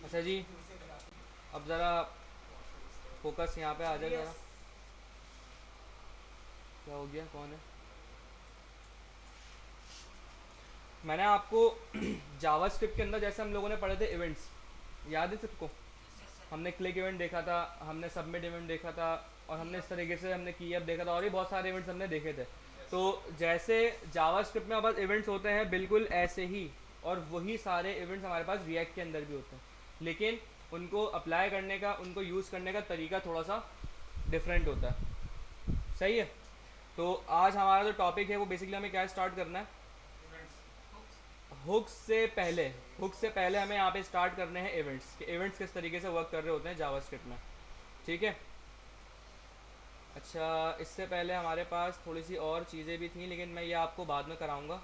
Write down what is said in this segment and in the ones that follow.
अच्छा जी, अब ज़रा फोकस यहाँ पे आ जाए ज़रा। क्या हो गया, कौन है? मैंने आपको जावास्क्रिप्ट के अंदर जैसे हम लोगों ने पढ़े थे इवेंट्स, याद है सबको? हमने क्लिक इवेंट देखा था, हमने सबमिट इवेंट देखा था, और हमने इस तरीके से हमने की अब देखा था, और भी बहुत सारे इवेंट्स हमने देखे थे। तो जैसे जावास्क्रिप्ट में हमारे इवेंट्स होते हैं बिल्कुल ऐसे ही, और वही सारे इवेंट्स हमारे पास रिएक्ट के अंदर भी होते हैं, लेकिन उनको अप्लाई करने का, उनको यूज़ करने का तरीका थोड़ा सा डिफरेंट होता है। सही है। तो आज हमारा जो टॉपिक है वो बेसिकली हमें क्या स्टार्ट करना है? हुक्स से पहले हमें यहाँ पे स्टार्ट करने हैं इवेंट्स, कि इवेंट्स किस तरीके से वर्क कर रहे होते हैं जावास्क्रिप्ट में। ठीक है। अच्छा, इससे पहले हमारे पास थोड़ी सी और चीज़ें भी थी, लेकिन मैं ये आपको बाद में कराऊंगा।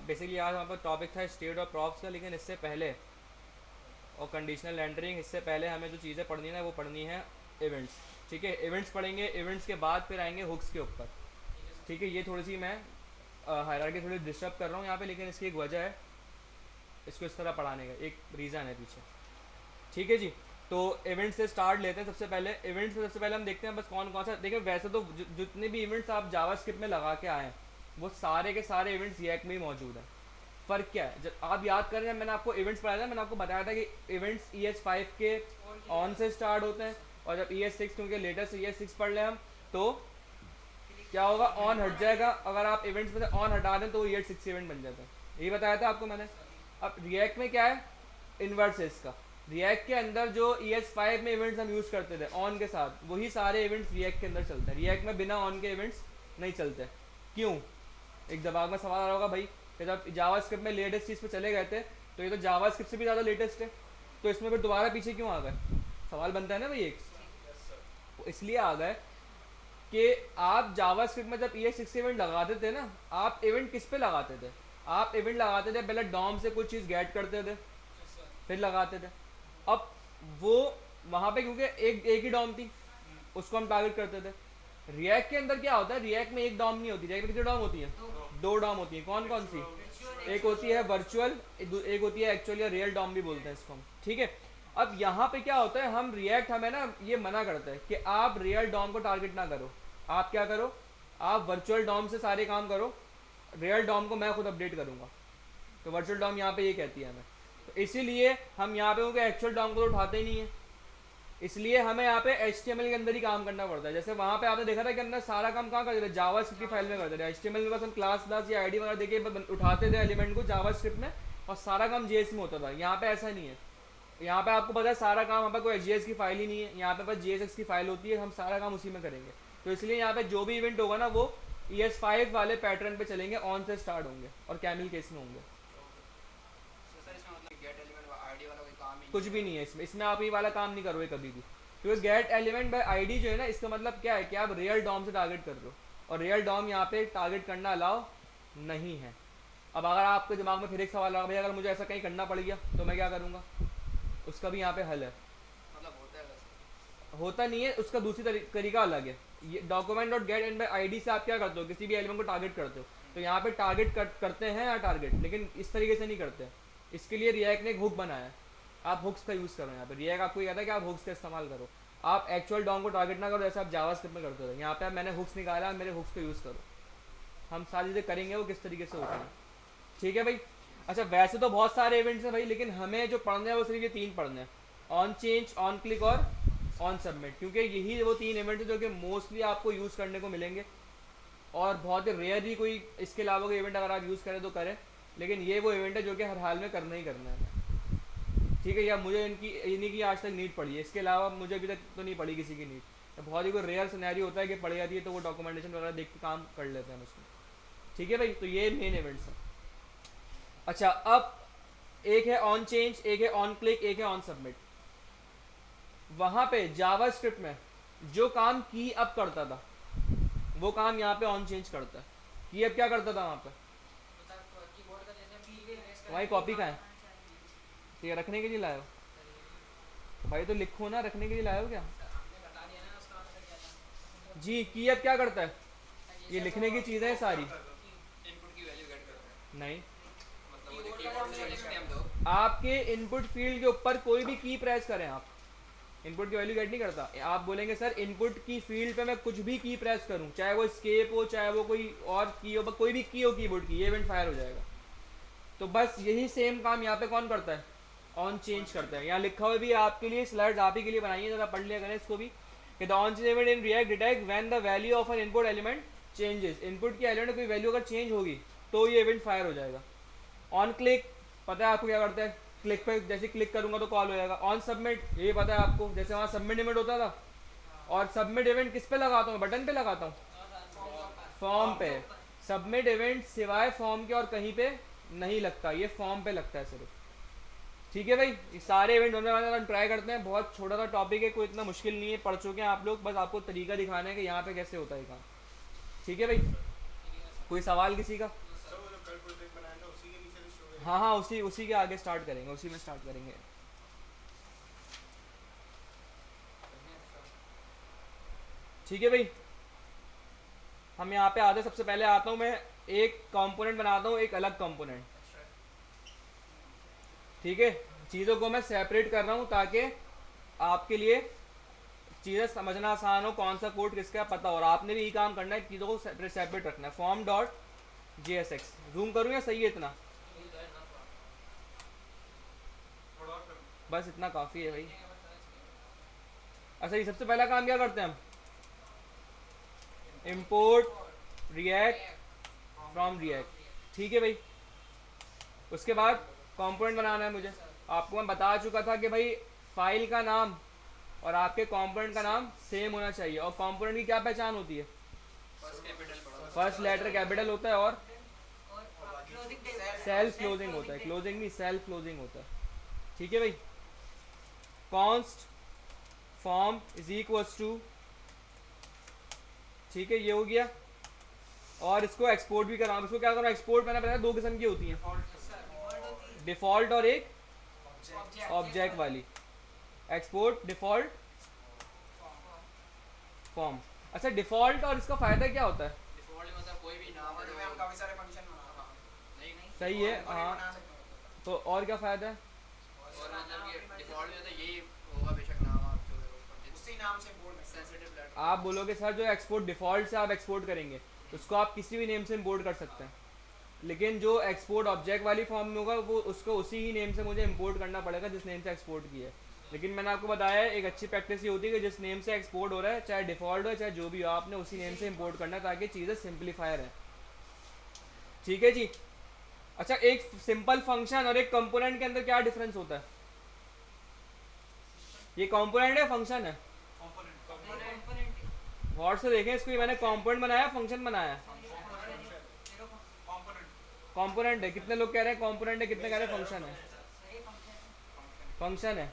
बेसिकली आज हमारे पास टॉपिक था स्टेट और प्रॉप्स का, लेकिन इससे पहले, और कंडीशनल रेंडरिंग, इससे पहले हमें जो चीज़ें पढ़नी है ना वो पढ़नी है इवेंट्स। ठीक है, इवेंट्स पढ़ेंगे, इवेंट्स के बाद फिर आएंगे हुक्स के ऊपर। ठीक है, ये थोड़ी सी मैं हायरार्की थोड़ी डिस्टर्ब कर रहा हूँ यहाँ पे, लेकिन इसकी एक वजह है इसको इस तरह पढ़ाने का, एक रीज़न है पीछे। ठीक है जी। तो इवेंट से स्टार्ट लेते हैं। सबसे पहले इवेंट से सबसे पहले हम देखते हैं बस कौन कौन सा। देखिए वैसे तो जितने भी इवेंट्स आप जावास्क्रिप्ट में लगा के आए हैं वो सारे के सारे इवेंट्स रिएक्ट में ही मौजूद हैं। फ़र्क क्या है, जब आप याद करें, जब मैंने आपको इवेंट्स पढ़ाया था, मैंने आपको बताया था कि इवेंट्स ES5 के ऑन से स्टार्ट होते हैं, और जब ES6, क्योंकि लेटेस्ट ES6 पढ़ लें हम, तो क्या होगा, ऑन हट जाएगा। अगर आप इवेंट्स में से ऑन हटा दें तो वो ES6 इवेंट बन जाता है। यही बताया था आपको मैंने। अब रिएक्ट में क्या है, इन्वर्स है इसका। रिएक्ट के अंदर जो ES5 में इवेंट्स हम यूज़ करते थे ऑन के साथ, वही सारे इवेंट्स रिएक्ट के अंदर चलते हैं। रिएक्ट में बिना ऑन के इवेंट्स नहीं चलते। क्यों? एक दिमाग में सवाल आ रहा होगा भाई, कि जब जावास्क्रिप्ट में लेटेस्ट चीज़ पे चले गए थे, तो ये तो जावास्क्रिप्ट से भी ज़्यादा लेटेस्ट है, तो इसमें फिर दोबारा पीछे क्यों आ गए? सवाल बनता है ना भाई एक। वो इसलिए आ गए कि आप जावास्क्रिप्ट में जब ES6 इवेंट लगाते थे ना, आप इवेंट किस पे लगाते थे? आप इवेंट लगाते थे पहले डॉम से कुछ चीज़ गेट करते थे, फिर लगाते थे। अब वो वहाँ पे क्योंकि एक एक ही डॉम थी, उसको हम टारगेट करते थे। रिएक्ट के अंदर क्या होता है, रिएक्ट में एक डॉम नहीं होती, रिएक्ट में कितनी डॉम होती है? दो डॉम होती है। कौन कौन सी? एक होती है वर्चुअल, एक होती है एक्चुअल, या रियल डॉम भी बोलते हैं इसको हम। ठीक है। अब यहाँ पे क्या होता है, हम रिएक्ट हमें ना ये मना करता है कि आप रियल डॉम को टारगेट ना करो। आप क्या करो, आप वर्चुअल डॉम से सारे काम करो, रियल डॉम को मैं खुद अपडेट करूँगा। तो वर्चुअल डॉम यहाँ पे ये कहती है हमें। तो इसीलिए हम यहाँ पे क्योंकि एक्चुअल डॉम को तो उठाते ही नहीं है, इसलिए हमें यहाँ पे HTML के अंदर ही काम करना पड़ता है। जैसे वहाँ पे आपने देखा था कि अंदर सारा काम कहाँ करते थे, जावास्क्रिप्ट की फाइल में करते थे। HTML में बस हम क्लास या आईडी वगैरह देके उठाते थे एलिमेंट को जावास्क्रिप्ट में, और सारा काम JS में होता था। यहाँ पे ऐसा नहीं है। यहाँ पे आपको पता है सारा काम, यहाँ पे कोई JS की फाइल ही नहीं है, यहाँ पे बस JSX की फाइल होती है, हम सारा काम उसी में करेंगे। तो इसलिए यहाँ पे जो भी इवेंट होगा ना वो ES5 वाले पैटर्न पे चलेंगे, ऑन से स्टार्ट होंगे और कैमिल केस में होंगे। कुछ भी नहीं है इसमें, इसमें आप ये वाला काम नहीं करोगे कभी भी, क्योंकि गेट एलिमेंट बाय आईडी जो है ना, इसका मतलब क्या है कि आप रियल डॉम से टारगेट कर रहे हो, और रियल डॉम यहाँ पे टारगेट करना अलाउ नहीं है। अब अगर आपके दिमाग में फिर एक सवाल आ भाई, अगर मुझे ऐसा कहीं करना पड़ गया तो मैं क्या करूँगा? उसका भी यहाँ पे हल है। होता नहीं है, उसका दूसरी तरीका अलग है। ये document dot gate and by ID से आप क्या करते हो, किसी भी एलिमेंट को टारगेट करते हो। तो यहाँ पे टारगेट करते हैं या टारगेट, लेकिन इस तरीके से नहीं करते। इसके लिए रिएक्ट ने एक हुक बनाया है, आप हुक्स का यूज़ करो। यहाँ पे रिएक्ट आपको कहता है कि आप हुक्स का इस्तेमाल करो, आप एक्चुअल डॉम को टारगेट ना करो जैसे आप जावास्क्रिप्ट में करते हो। यहाँ पे मैंने हुक्स निकाला, मेरे हुक्स का यूज़ करो। हम सारी चीज़ें करेंगे वो किस तरीके से होती है। ठीक है भाई। अच्छा, वैसे तो बहुत सारे इवेंट्स हैं भाई, लेकिन हमें जो पढ़ने हैं वो सिर्फ ये 3 पढ़ने हैं, ऑन चेंज, ऑन क्लिक और ऑन सबमिट, क्योंकि यही वो 3 इवेंट है जो कि मोस्टली आपको यूज़ करने को मिलेंगे, और बहुत ही रेयर ही कोई इसके अलावा कोई इवेंट अगर आप यूज़ करें तो करें, लेकिन ये वो इवेंट है जो कि हर हाल में करना ही करना है। ठीक है, या मुझे इन्हीं की आज तक नीड पड़ी है, इसके अलावा मुझे अभी तक तो नहीं पड़ी किसी की नीड। तो बहुत ही कोई रेयर सिनेरियो होता है कि पड़ जाती है, तो वो डॉक्यूमेंटेशन वगैरह देख के काम कर लेते हैं उसमें। ठीक है भाई, तो ये मेन इवेंट्स हैं। अच्छा, अब एक है ऑन चेंज, एक है ऑन क्लिक, एक है ऑन सबमिट। वहां पे जावास्क्रिप्ट में जो काम की अब करता था वो काम यहाँ पे ऑन चेंज करता है। की अब क्या करता था वहां पे? भाई कॉपी कहाँ है? तो ये रखने के लिए लाए हो भाई, तो लिखो ना, रखने के लिए लाए हो क्या? जी, की अब क्या करता है? ये लिखने की चीज़ें हैं सारी। नहीं, आपके इनपुट फील्ड के ऊपर कोई भी की प्रेस करें आप, इनपुट की वैल्यू गेट नहीं करता। आप बोलेंगे सर इनपुट की फील्ड पे मैं कुछ भी की प्रेस करूं, चाहे वो स्केप हो चाहे वो कोई और की हो, कोई भी की हो कीबोर्ड की, ये इवेंट फायर हो जाएगा। तो बस यही सेम काम यहाँ पे कौन करता है, ऑन चेंज करता है। यहाँ लिखा हुआ भी है आपके लिए, स्लाइड्स आप ही के लिए बनाई है, जरा पढ़ लिया करें इसको भी, कि the on change event in React detect when the value of N input element changes. Input की एलिमेंट कोई वैल्यू अगर चेंज होगी तो ये इवेंट फायर हो जाएगा। ऑन क्लिक पता है आपको क्या करता है, क्लिक पे जैसे क्लिक करूंगा तो कॉल हो जाएगा। ऑन सबमिट ये पता है आपको, जैसे वहाँ सबमिट इवेंट होता था, और सबमिट इवेंट किस पे लगाता हूँ, बटन पे लगाता हूँ, फॉर्म पे। सबमिट इवेंट सिवाय फॉर्म के और कहीं पे नहीं लगता, ये फॉर्म पे लगता है सिर्फ। ठीक है भाई, ये सारे इवेंट होने वाले हम ट्राई करते हैं। बहुत छोटा सा टॉपिक है, कोई इतना मुश्किल नहीं है, पढ़ चुके हैं आप लोग, बस आपको तरीका दिखाना है कि यहाँ पे कैसे होता है काम। ठीक है भाई, कोई सवाल किसी का? हाँ हाँ, उसी उसी के आगे स्टार्ट करेंगे, उसी में स्टार्ट करेंगे। ठीक है भाई, हम यहाँ पे आते, सबसे पहले आता हूँ मैं, एक कंपोनेंट बनाता हूँ, एक अलग कंपोनेंट। ठीक है, चीज़ों को मैं सेपरेट कर रहा हूँ ताकि आपके लिए चीज़ें समझना आसान हो, कौन सा कोड किसका पता हो। और आपने भी यही काम करना है, चीज़ों को सेपरेट रखना है। फॉर्म डॉट JSX, जूम करूँ या सही है इतना? बस इतना काफ़ी है भाई। अच्छा, ये सबसे पहला काम क्या करते हैं हम, इम्पोर्ट रिएक्ट फ्रॉम रिएक्ट। ठीक है भाई, उसके बाद कंपोनेंट बनाना है मुझे। आपको मैं बता चुका था कि भाई फाइल का नाम और आपके कंपोनेंट का नाम सेम होना चाहिए। और कंपोनेंट की क्या पहचान होती है, फर्स्ट लेटर कैपिटल होता है और सेल्फ क्लोजिंग होता है, क्लोजिंग नहीं सेल्फ क्लोजिंग होता है। ठीक है भाई, const form is equals to, ठीक है ये हो गया। और इसको एक्सपोर्ट भी कराऊँ, इसको क्या करूँ एक्सपोर्ट, मैंने बताया दो किस्म की होती हैं, डिफॉल्ट और एक ऑब्जेक्ट वाली। Export default form. अच्छा, डिफॉल्ट और इसका फायदा क्या होता है? डिफॉल्ट मतलब कोई भी नाम है, हम काफी सारे फंक्शन बना, नहीं सही है हाँ, तो और क्या फायदा है? और मतलब कि डिफॉल्ट में तो यही होगा, बेशक नाम आप जो है उसी नाम से इंपोर्ट सेंसिटिव लेटर। आप बोलोगे सर जो एक्सपोर्ट डिफॉल्ट से आप एक्सपोर्ट करेंगे उसको आप किसी भी नेम से इंपोर्ट कर सकते हैं, लेकिन जो एक्सपोर्ट ऑब्जेक्ट वाली फॉर्म में होगा वो उसको उसी ही नेम से मुझे इंपोर्ट करना पड़ेगा जिस नेम से एक्सपोर्ट किया है। लेकिन मैंने आपको बताया है एक अच्छी प्रैक्टिस ये होती है कि जिस नेम से एक्सपोर्ट हो रहा है, चाहे डिफॉल्ट हो चाहे जो भी हो, आपने उसी नेम से इंपोर्ट करना है ताकि चीज़ें सिंप्लीफायर है। ठीक है जी। अच्छा, एक सिंपल फंक्शन और एक कंपोनेंट के अंदर क्या डिफरेंस होता है? ये कंपोनेंट है फंक्शन है? गौर से देखें इसको, ये मैंने कंपोनेंट बनाया फंक्शन बनाया? कंपोनेंट है। कितने लोग कह रहे हैं कंपोनेंट है, कितने कह रहे हैं फंक्शन है? फंक्शन है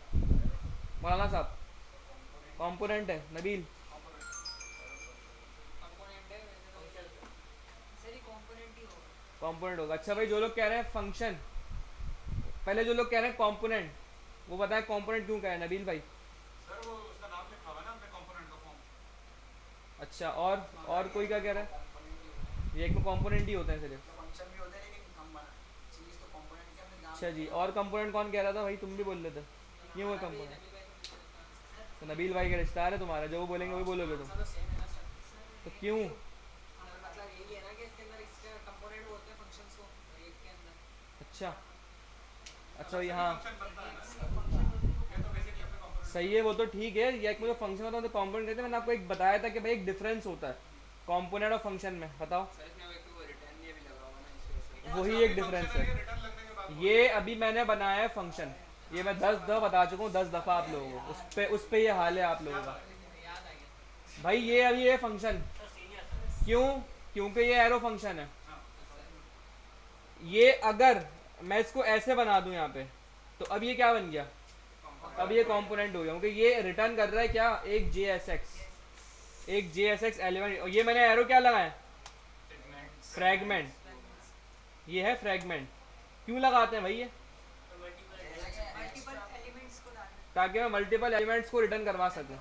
मौलाना साहब, कंपोनेंट है नबील? कंपोनेंट होगा। अच्छा भाई, जो लोग कह रहे हैं फंक्शन, पहले जो लोग कह रहे हैं कंपोनेंट, वो बताएं कंपोनेंट क्यों कह रहे हैं नबील भाई? सर वो उसका नाम लिखा हुआ है ना अपने कंपोनेंट का फॉर्म। अच्छा, और कोई क्या कह रहा है? ये एक में कंपोनेंट ही होते हैं सिर्फ। फंक्शन भी होता है लेकिन हम बना चीज तो कंपोनेंट के अंदर नाम। अच्छा जी, और कंपोनेंट कौन कह रहा था भाई? तुम भी बोल रहे थे ये वो कंपोनेंट। तो नबील भाई का रिश्तेदार है तुम्हारा, जो वो बोलेंगे वही बोलोगे तुम? तो क्यों? मतलब यही है ना कि इसके अंदर इसके कंपोनेंट होते हैं फंक्शंस को एक के अंदर। अच्छा अच्छा यहाँ फंक्शन बनता है ना, ये तो बेसिकली अपने कंपोनेंट। सही है, वो तो ठीक है। या एक मुझे फंक्शन होता है तो कंपोनेंट कहते हैं। मैंने आपको एक बताया था कि भाई एक डिफरेंस होता है कंपोनेंट और फंक्शन में, बताओ। सर इसमें एक तो रिटर्न ये भी लगा हुआ ना इस वजह से। वही एक डिफरेंस है। रिटर्न लगने के बाद ये अभी मैंने बनाया है फंक्शन, ये मैं 10 दफ़ा बता चुका हूँ, 10 दफ़ा आप लोगों को, उस पे ये हाल है आप लोगों का। भाई ये अभी ये फंक्शन क्यों, क्योंकि ये एरो फंक्शन है। ये अगर मैं इसको ऐसे बना दूं यहाँ पे, तो अब ये क्या बन गया, अब ये कंपोनेंट हो गया, क्योंकि ये रिटर्न कर रहा है क्या, एक JSX एलिमेंट। और ये मैंने एरो क्या लगाया, फ्रैगमेंट। ये है फ्रैगमेंट। क्यों लगाते हैं भाई ये? ताकि मैं मल्टीपल एलिमेंट्स को रिटर्न करवा सकूं,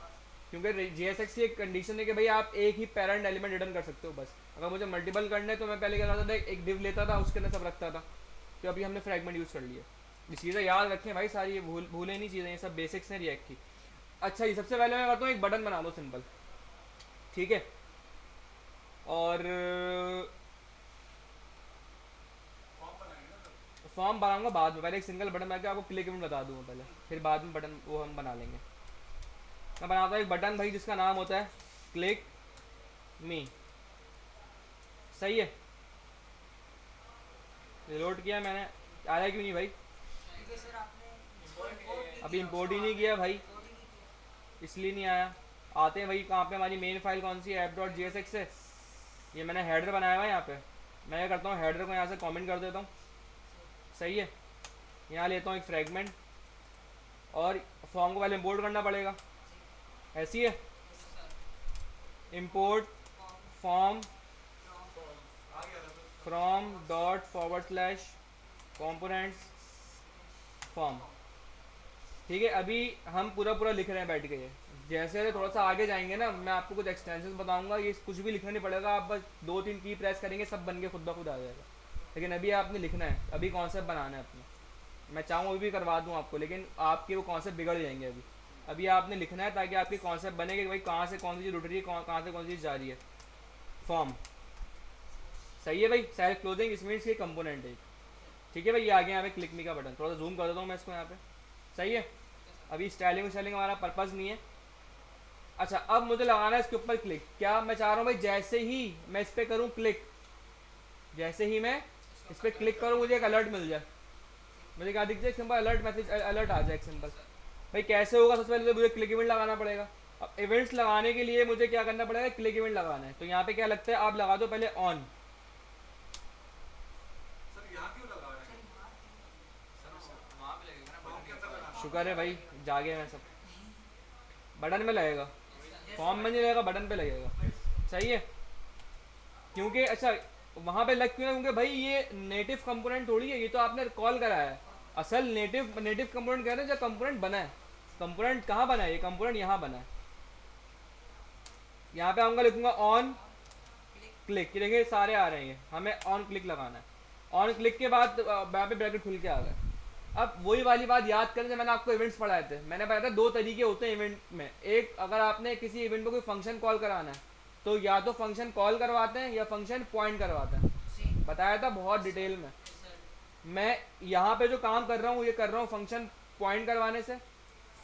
क्योंकि JSX की एक कंडीशन है कि भाई आप एक ही पेरेंट एलिमेंट रिटर्न कर सकते हो बस। अगर मुझे मल्टीपल करने तो मैं पहले क्या करता था, एक डिव लेता था उसके अंदर सब रखता था। तो अभी हमने फ्रैगमेंट यूज़ कर लिया। ये चीज़ें याद रखें भाई सारी, ये भूलें नहीं चीज़ें, ये सब बेसिक्स हैं रिएक्ट की। अच्छा, ये सबसे पहले मैं करता हूँ एक बटन बना दो सिंपल, ठीक है। और फॉर्म बनाएंगे ना सर। फॉर्म बनाऊंगा बाद में, पहले एक सिंगल बटन बना के आपको क्लिक इवेंट बता दूंगा पहले, फिर बाद में बटन वो हम बना लेंगे। मैं बनाता हूँ एक बटन भाई जिसका नाम होता है क्लिक मी, सही है। रिलोड किया मैंने, आया क्यों नहीं भाई? क्योंकि सर आपने अभी इंपोर्ट ही नहीं किया भाई, इसलिए नहीं आया। आते हैं भाई, कहाँ पे हमारी मेन फाइल कौन सी है, app.jsx है। ये मैंने हेडर बनाया हुआ है यहाँ पे। मैं क्या करता हूँ, हेडर को यहाँ से कमेंट कर देता हूँ, सही है। यहाँ लेता हूँ एक फ्रेगमेंट, और फॉर्म को पहले इंपोर्ट करना पड़ेगा, ऐसी है। इंपोर्ट फॉर्म आ गया था sir. From dot forward slash components form, ठीक है। अभी हम पूरा पूरा लिख रहे हैं बैठ के। ये जैसे थोड़ा सा आगे जाएंगे ना, मैं आपको कुछ एक्सटेंशन बताऊंगा, ये कुछ भी लिखना नहीं पड़ेगा, आप बस 2-3 की प्रेस करेंगे, सब बन के खुद ब खुद आ जाएगा। लेकिन अभी आपने लिखना है, अभी कॉन्सेप्ट बनाना है अपना। मैं चाहूँ अभी भी करवा दूँ आपको, लेकिन आपके वो कॉन्सेप्ट बिगड़ जाएंगे। अभी आपने लिखना है ताकि आपके कॉन्सेप्ट बने कि भाई कहाँ से कौन सी चीज़ उठ रही है, कहाँ से कौन सी चीज़ जा रही है। फॉर्म, सही है भाई। सेल्फ क्लोजिंग इस मीन्स के कंपोनेंट है, ठीक है भाई। ये आ गया यहाँ पे क्लिक मी का बटन, थोड़ा सा जूम कर देता हूँ मैं इसको यहाँ पे, सही है। अभी स्टाइलिंग हमारा पर्पज़ नहीं है। अच्छा, अब मुझे लगाना है इसके ऊपर क्लिक। क्या मैं चाह रहा हूँ भाई, जैसे ही मैं इस पर करूँ क्लिक, जैसे ही मैं इस पर क्लिक करूँ मुझे एक अलर्ट मिल जाए। मुझे क्या दिख जाए, सिंपल अलर्ट मैसेज, अलर्ट आ जाए सिंपल। भाई कैसे होगा, सबसे पहले तो मुझे क्लिक इवेंट लगाना पड़ेगा। अब इवेंट्स लगाने के लिए मुझे क्या करना पड़ेगा, क्लिक इवेंट लगाना है। तो यहाँ पे क्या लगता है, आप लगा दो पहले ऑन। सर यहाँ क्यों लगा रहे हैं? वहाँ पे लगेगा ना फॉर्म बटन के के अंदर ऊपर। लगाना। शुक्र है भाई, जागे मैं सब। बटन में लगेगा, फॉर्म में नहीं लगेगा, बटन पे लगेगा, सही है। क्योंकि अच्छा वहाँ पे लग क्यों है, क्योंकि भाई ये नेटिव कंपोनेंट थोड़ी है, ये तो आपने कॉल करा है। असल नेटिव कंपोनेंट कह रहे हैं जो कंपोनेंट बना है। कंपोनेंट कहाँ बना है, ये कंपोनेंट यहाँ बना है। यहाँ पे आऊँगा, लिखूंगा ऑन क्लिक, ये देखिए सारे आ रहे हैं, हमें ऑन क्लिक लगाना है। ऑन क्लिक के बाद यहाँ पे ब्रैकेट खुल के आ गए। अब वही वाली बात याद करें जो मैंने आपको इवेंट्स पढ़ाए थे। मैंने बताया था 2 तरीके होते हैं इवेंट में। एक, अगर आपने किसी इवेंट में कोई फंक्शन कॉल कराना है तो या तो फंक्शन कॉल करवाते हैं या फंक्शन पॉइंट करवाते हैं, बताया था बहुत डिटेल में। मैं यहाँ पे जो काम कर रहा हूँ ये कर रहा हूँ फंक्शन पॉइंट करवाने से।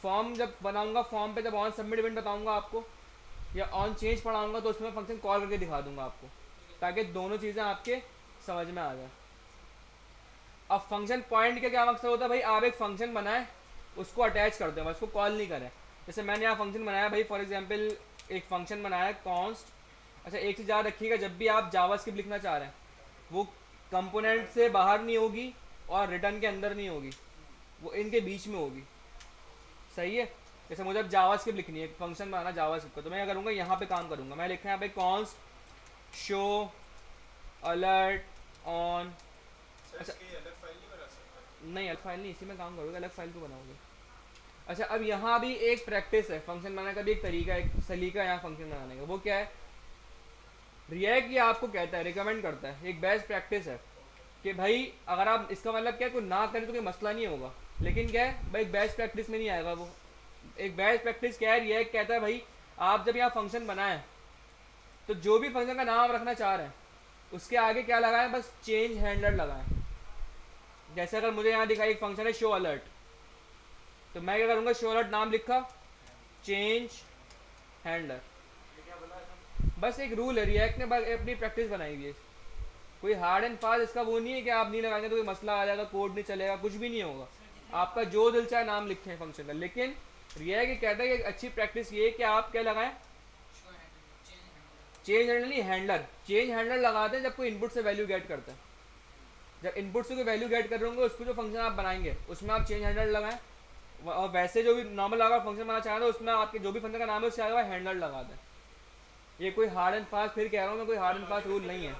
फॉर्म जब बनाऊंगा, फॉर्म पे जब ऑन सबमिट इवेंट बताऊंगा आपको या ऑन चेंज पढ़ाऊंगा तो उसमें फंक्शन कॉल करके दिखा दूंगा आपको, ताकि दोनों चीज़ें आपके समझ में आ जाए। अब फंक्शन पॉइंट का क्या मकसद होता है भाई, आप एक फंक्शन बनाए उसको अटैच कर दें, उसको कॉल नहीं करें। जैसे मैंने यहाँ फंक्शन बनाया भाई, फॉर एग्जांपल एक फंक्शन बनाया कॉन्स्ट। अच्छा, एक चीज़ याद रखिएगा, जब भी आप जावास्क्रिप्ट लिखना चाह रहे हैं वो कंपोनेंट से बाहर नहीं होगी और रिटर्न के अंदर नहीं होगी, वो इनके बीच में होगी, सही है। जैसे मुझे अब जावास्क्रिप्ट लिखनी है, फंक्शन बनाना जावास्क्रिप्ट का, तो मैं क्या करूँगा, यहाँ पे काम करूँगा। मैं लिखना है यहाँ पे कॉन्स्ट शो अलर्ट ऑन। अच्छा, अलग फाइल नहीं बना सकते? नहीं अलग फाइल नहीं, इसी में काम करोगे, अलग फाइल क्यों बनाओगे। अच्छा, अब यहाँ भी एक प्रैक्टिस है फंक्शन बनाने का, भी एक तरीका, एक सलीका यहाँ फंक्शन बनाने का। वो क्या है, रिएक्ट ये आपको कहता है, रिकमेंड करता है, एक बेस्ट प्रैक्टिस है कि भाई अगर आप, इसका मतलब क्या है, कोई ना करें तो कोई मसला नहीं होगा, लेकिन क्या है भाई, बेस्ट प्रैक्टिस में नहीं आएगा वो। एक बेस्ट प्रैक्टिस क्या है, रिएक्ट कहता है भाई आप जब यहाँ फंक्शन बनाएं तो जो भी फंक्शन का नाम आप रखना चाह रहे हैं उसके आगे क्या लगाएं, बस चेंज हैंडलर लगाएं। जैसे अगर मुझे यहाँ दिखाई एक फंक्शन है शो अलर्ट, तो मैं क्या करूँगा, शो अलर्ट नाम लिखा, चेंज हैंडलर। बस एक रूल है, रिएक्ट ने बस अपनी प्रैक्टिस बनाई हुई है, कोई हार्ड एंड फास्ट इसका वो नहीं है कि आप नहीं लगाएंगे तो कोई मसला आ जाएगा, कोड नहीं चलेगा, कुछ भी नहीं होगा। आपका जो दिल चाहे नाम लिखें फंक्शन का। लेकिन रिएक्ट कहता है कि अच्छी प्रैक्टिस ये है कि आप क्या लगाएं, चेंज हैंडलर नहीं, हैंडलर। चेंज हैंडलर लगाते हैं जब कोई इनपुट से वैल्यू गेट करता है। जब इनपुट से कोई वैल्यू गेट कर रहे होंगे उसको, जो फंक्शन आप बनाएंगे उसमें आप चेंज हैंडलर लगाएं। और वैसे जो भी नॉर्मल अगर फंक्शन बनाना चाह रहे हो उसमें आपके जो भी फंक्शन का नाम है उससे आगे हैंडलर लगा दें। ये कोई हार्ड एंड फास्ट, फिर कह रहा हूँ मैं, कोई हार्ड एंड फास्ट रूल नहीं है।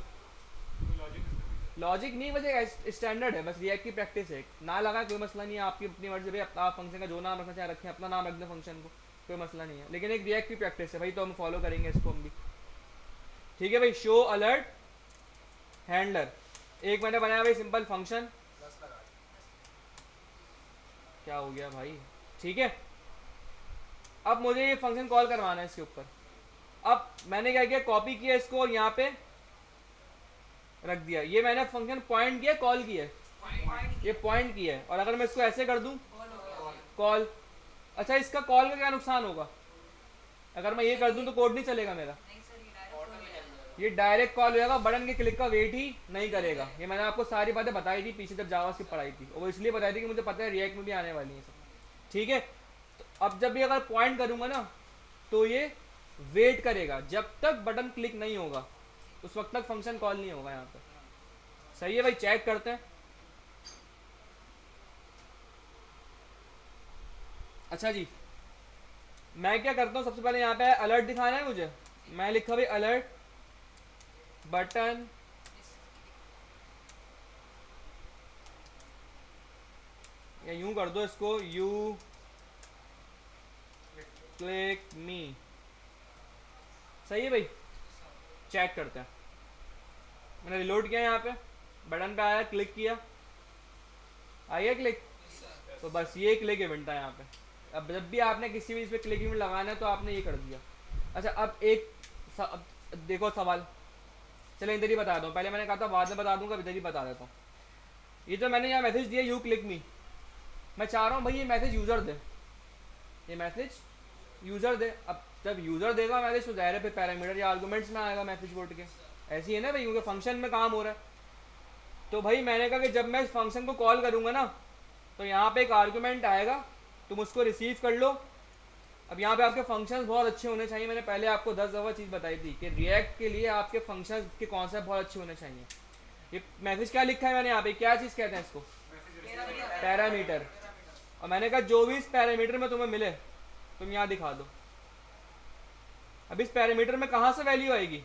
लॉजिक नहीं, बस एक स्टैंडर्ड है, बस रिएक्ट की प्रैक्टिस है। ना लगा कोई मसला नहीं है, आपकी अपनी मर्जी भाई, आप फंक्शन का जो नाम रखना चाहे रखें, अपना नाम रख दें फंक्शन को, कोई मसला नहीं है। लेकिन एक रिएक्ट की प्रैक्टिस है भाई, तो हम फॉलो करेंगे इसको हम भी, ठीक है भाई। शो अलर्ट हैंडलर एक मैंने बनाया भाई सिंपल फंक्शन, क्या हो गया भाई, ठीक है। अब मुझे ये फंक्शन कॉल करवाना है इसके ऊपर। अब मैंने क्या किया, कॉपी किया इसको और यहाँ पे रख दिया। ये मैंने फंक्शन पॉइंट किया, कॉल किया, ये पॉइंट किया है। और अगर मैं इसको ऐसे कर दूं कॉल, अच्छा इसका कॉल का क्या नुकसान होगा, अगर मैं ये कर दूं तो कोड नहीं चलेगा मेरा, ये डायरेक्ट कॉल होगा, बटन के क्लिक का वेट ही नहीं करेगा। ये मैंने आपको सारी बातें बताई थी पीछे जब जावास्क्रिप्ट पढ़ाई थी, और वो इसलिए बताई थी कि मुझे पता है रिएक्ट में भी आने वाली है सब, ठीक है। तो अब जब भी अगर पॉइंट करूंगा ना तो ये वेट करेगा जब तक बटन क्लिक नहीं होगा, उस वक्त तक फंक्शन कॉल नहीं होगा यहाँ पे। सही है भाई, चेक करते हैं। अच्छा जी, मैं क्या करता हूँ, सबसे पहले यहाँ पे अलर्ट दिखाना है मुझे, मैं लिखा भाई अलर्ट बटन या यूं कर दो इसको, यू क्लिक मी। सही है भाई, चेक करते हैं। मैंने रिलोड किया यहाँ पे, बटन पे आया, क्लिक किया, आइए क्लिक, तो बस ये क्लिक इवेंट था यहाँ पे। अब जब भी आपने किसी भी इस पे क्लिक इवेंट लगाना है तो आपने ये कर दिया। अच्छा अब अब देखो सवाल, चलो इधर ही बता दूँ, पहले मैंने कहा था बाद में बता दूंगा, इधर ही बता देता हूँ। ये तो मैंने यहाँ मैसेज दिया यू क्लिक मी, मैं चाह रहा हूँ भाई ये मैसेज यूज़र दे, ये मैसेज यूज़र दे। अब जब यूज़र देगा मैसेज तो जाहिर है फिर पैरामीटर या आर्गूमेंट्स में आएगा मैसेज बोर्ड के, ऐसी है ना भाई, क्योंकि फंक्शन में काम हो रहा है। तो भाई मैंने कहा कि जब मैं इस फंक्शन को कॉल करूँगा ना तो यहाँ पे एक आर्गूमेंट आएगा, तुम उसको रिसीव कर लो। अब यहाँ पे आपके फंक्शंस बहुत अच्छे होने चाहिए, मैंने पहले आपको 10 दफ़ा चीज़ बताई थी कि रिएक्ट के लिए आपके फंक्शंस के कॉन्सेप्ट बहुत अच्छे होने चाहिए। ये मैसेज क्या लिखा है मैंने यहाँ पे, क्या चीज़ कहते हैं इसको, पैरामीटर। और मैंने कहा जो भी इस पैरामीटर में तुम्हें मिले तुम यहाँ दिखा दो। अब इस पैरामीटर में कहाँ से वैल्यू आएगी,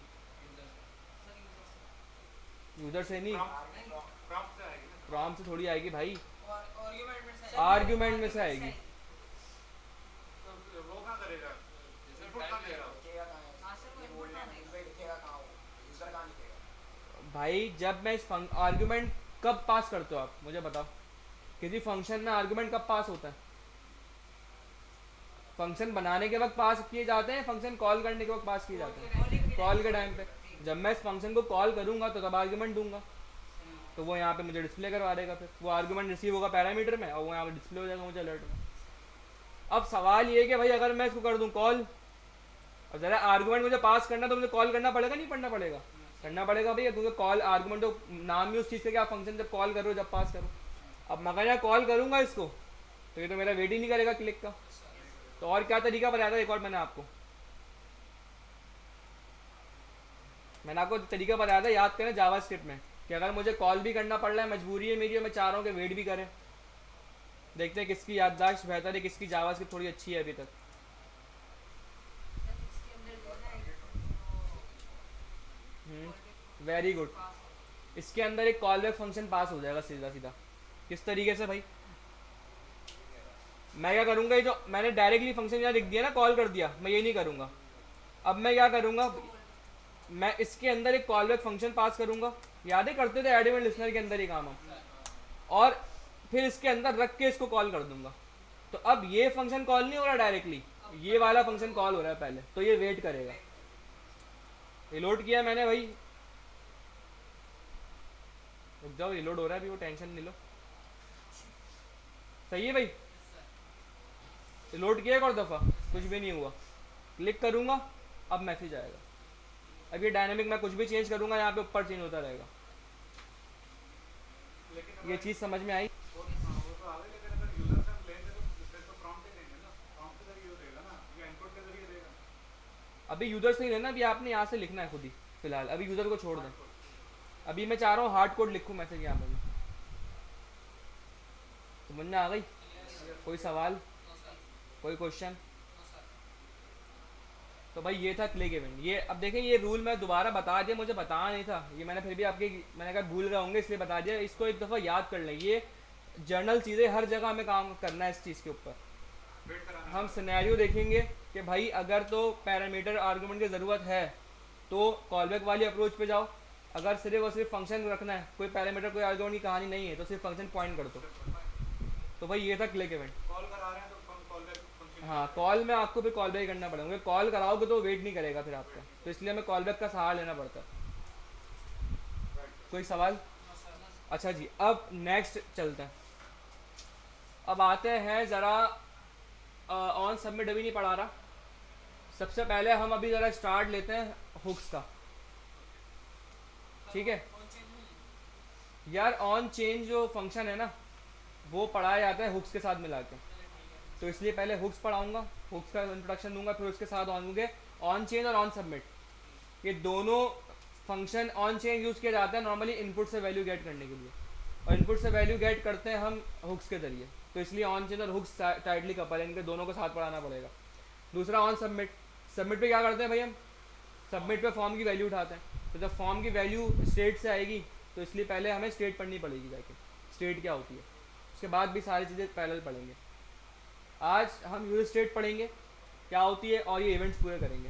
यूजर से नहीं, प्रॉम्प्ट से आएगी ना, प्रॉम्प्ट से थोड़ी आएगी भाई, आर्ग्यूमेंट में से आएगी। तो वो कहाँ करेगा, इनपुट कहाँ देगा, भाई जब मैं इस आर्गुमेंट कब पास करते हो आप मुझे बताओ, किसी फंक्शन में आर्गुमेंट कब पास होता है, फंक्शन बनाने के वक्त पास किए जाते हैं, फंक्शन कॉल करने के वक्त पास किए जाते हैं, कॉल के टाइम पे। जब मैं इस फंक्शन को कॉल करूंगा तो तब आर्गुमेंट दूंगा, तो वो यहाँ पे मुझे डिस्प्ले करवा देगा, फिर वो आर्गुमेंट रिसीव होगा पैरामीटर में और वो यहाँ पे डिस्प्ले हो जाएगा मुझे अलर्ट में। अब सवाल ये कि भाई अगर मैं इसको कर दूं कॉल, अब ज़रा आर्गुमेंट मुझे पास करना तो मुझे कॉल करना पड़ेगा नहीं पढ़ना पड़ेगा, करना पड़ेगा भैया, क्योंकि कॉल आर्गुमेंट तो नाम ही उस चीज़ से कि आप फंक्शन जब कॉल करो जब पास करो। अब मगर यहाँ कॉल करूँगा इसको तो ये तो मेरा वेट ही नहीं करेगा क्लिक का, तो और क्या तरीका बताया था एक और मैंने आपको तरीका बताया था, याद करें जावास्क्रिप्ट में, कि अगर मुझे कॉल भी करना पड़ रहा है, मजबूरी है मेरी और मैं चाह रहा हूँ कि वेट भी करें। देखते हैं किसकी याददाश्त बेहतर है, किसकी जावास्क्रिप्ट थोड़ी अच्छी है अभी तक। वेरी गुड, इसके अंदर एक कॉल बैक फंक्शन पास हो जाएगा सीधा सीधा। किस तरीके से भाई, मैं क्या करूँगा, ये जो मैंने डायरेक्टली फंक्शन यहाँ लिख दिया ना, कॉल कर दिया, मैं ये नहीं करूँगा। अब मैं क्या करूँगा, मैं इसके अंदर एक कॉल बैक फंक्शन पास करूँगा, याद है करते थे एड इवेंट लिस्नर के अंदर ही काम हम, और फिर इसके अंदर रख के इसको कॉल कर दूंगा। तो अब ये फंक्शन कॉल नहीं हो रहा डायरेक्टली, ये वाला फंक्शन कॉल हो रहा है पहले, तो ये वेट करेगा। रिलोड किया मैंने भाई, रुक जाओ रिलोड हो रहा है अभी, वो टेंशन नहीं लो। सही है भाई, रिलोड किया एक और दफ़ा, कुछ भी नहीं हुआ, क्लिक करूँगा अब मैसेज आएगा। अब ये डायनेमिक मैं कुछ भी चेंज करूँगा यहाँ पे ऊपर चेंज होता रहेगा। लेकिन ये चीज़ समझ में आई? वो तो आगे, लेकिन अगर यूजर से हम लेंगे तो फिर तो प्रॉम्प्ट ही देंगे ना, प्रॉम्प्ट के जरिए देगा ना, या इनपुट के जरिए देगा। अभी यूज़र से ही लेना, अभी आपने यहाँ से लिखना है खुद ही फिलहाल, अभी यूज़र को छोड़ दें। अभी मैं चाह रहा हूँ हार्ड कोड लिखूँ मैसेज यहाँ पर, समझ में आ गई? कोई सवाल, कोई क्वेश्चन? तो भाई ये था क्लिक इवेंट। ये अब देखें, ये रूल मैं दोबारा बता दिया, मुझे बताना नहीं था ये, मैंने फिर भी आपके, मैंने कहा भूल गए होंगे इसलिए बता दिया। इसको एक दफ़ा याद कर लें, ये जर्नल चीज़ें हर जगह हमें काम करना है इस चीज़ के ऊपर। हम सिनेरियो देखेंगे कि भाई अगर तो पैरामीटर आर्गुमेंट की ज़रूरत है तो कॉलबैक वाली अप्रोच पे जाओ, अगर सिर्फ और सिर्फ फंक्शन रखना है, कोई पैरामीटर कोई आर्गुमेंट की कहानी नहीं है, तो सिर्फ फंक्शन पॉइंट कर दो। तो भाई ये था क्लिक इवेंट। कॉल करा रहे हैं तो कॉल बैक फंक्शन। हाँ कॉल में आपको फिर कॉल बैक करना पड़ेगा, कॉल कराओगे तो वेट नहीं करेगा फिर आपका, तो इसलिए हमें कॉल बैक का सहारा लेना पड़ता है। कोई सवाल? अच्छा जी, अब नेक्स्ट चलते हैं। अब आते हैं ज़रा ऑन सबमिट, अभी नहीं पढ़ा रहा। सबसे पहले हम अभी ज़रा स्टार्ट लेते हैं हुक्स का, ठीक है यार। ऑन चेंज जो फंक्शन है ना वो पढ़ाया जाता है हुक्स के साथ मिला के, तो इसलिए पहले हुक्स पढ़ाऊंगा, हुक्स का इंट्रोडक्शन दूंगा, फिर उसके साथ होंगे ऑन चेंज और ऑन सबमिट। ये दोनों फंक्शन ऑन चेंज यूज़ किया जाता है नॉर्मली इनपुट से वैल्यू गेट करने के लिए, और इनपुट से वैल्यू गेट करते हैं हम हुक्स के जरिए, तो इसलिए ऑन चेंज और हुक्स टाइटली कपल है, इनके दोनों को साथ पढ़ाना पड़ेगा। दूसरा ऑन सबमिट, सबमिट पे क्या करते हैं भाई हम, सबमिट पे फॉर्म की वैल्यू उठाते हैं, तो जब फॉर्म की वैल्यू स्टेट से आएगी तो इसलिए पहले हमें स्टेट पढ़नी पड़ेगी जाके, स्टेट क्या होती है, उसके बाद भी सारी चीज़ें पैरेलल पढ़ेंगे। आज हम यूज स्टेट पढ़ेंगे क्या होती है और ये इवेंट्स पूरे करेंगे।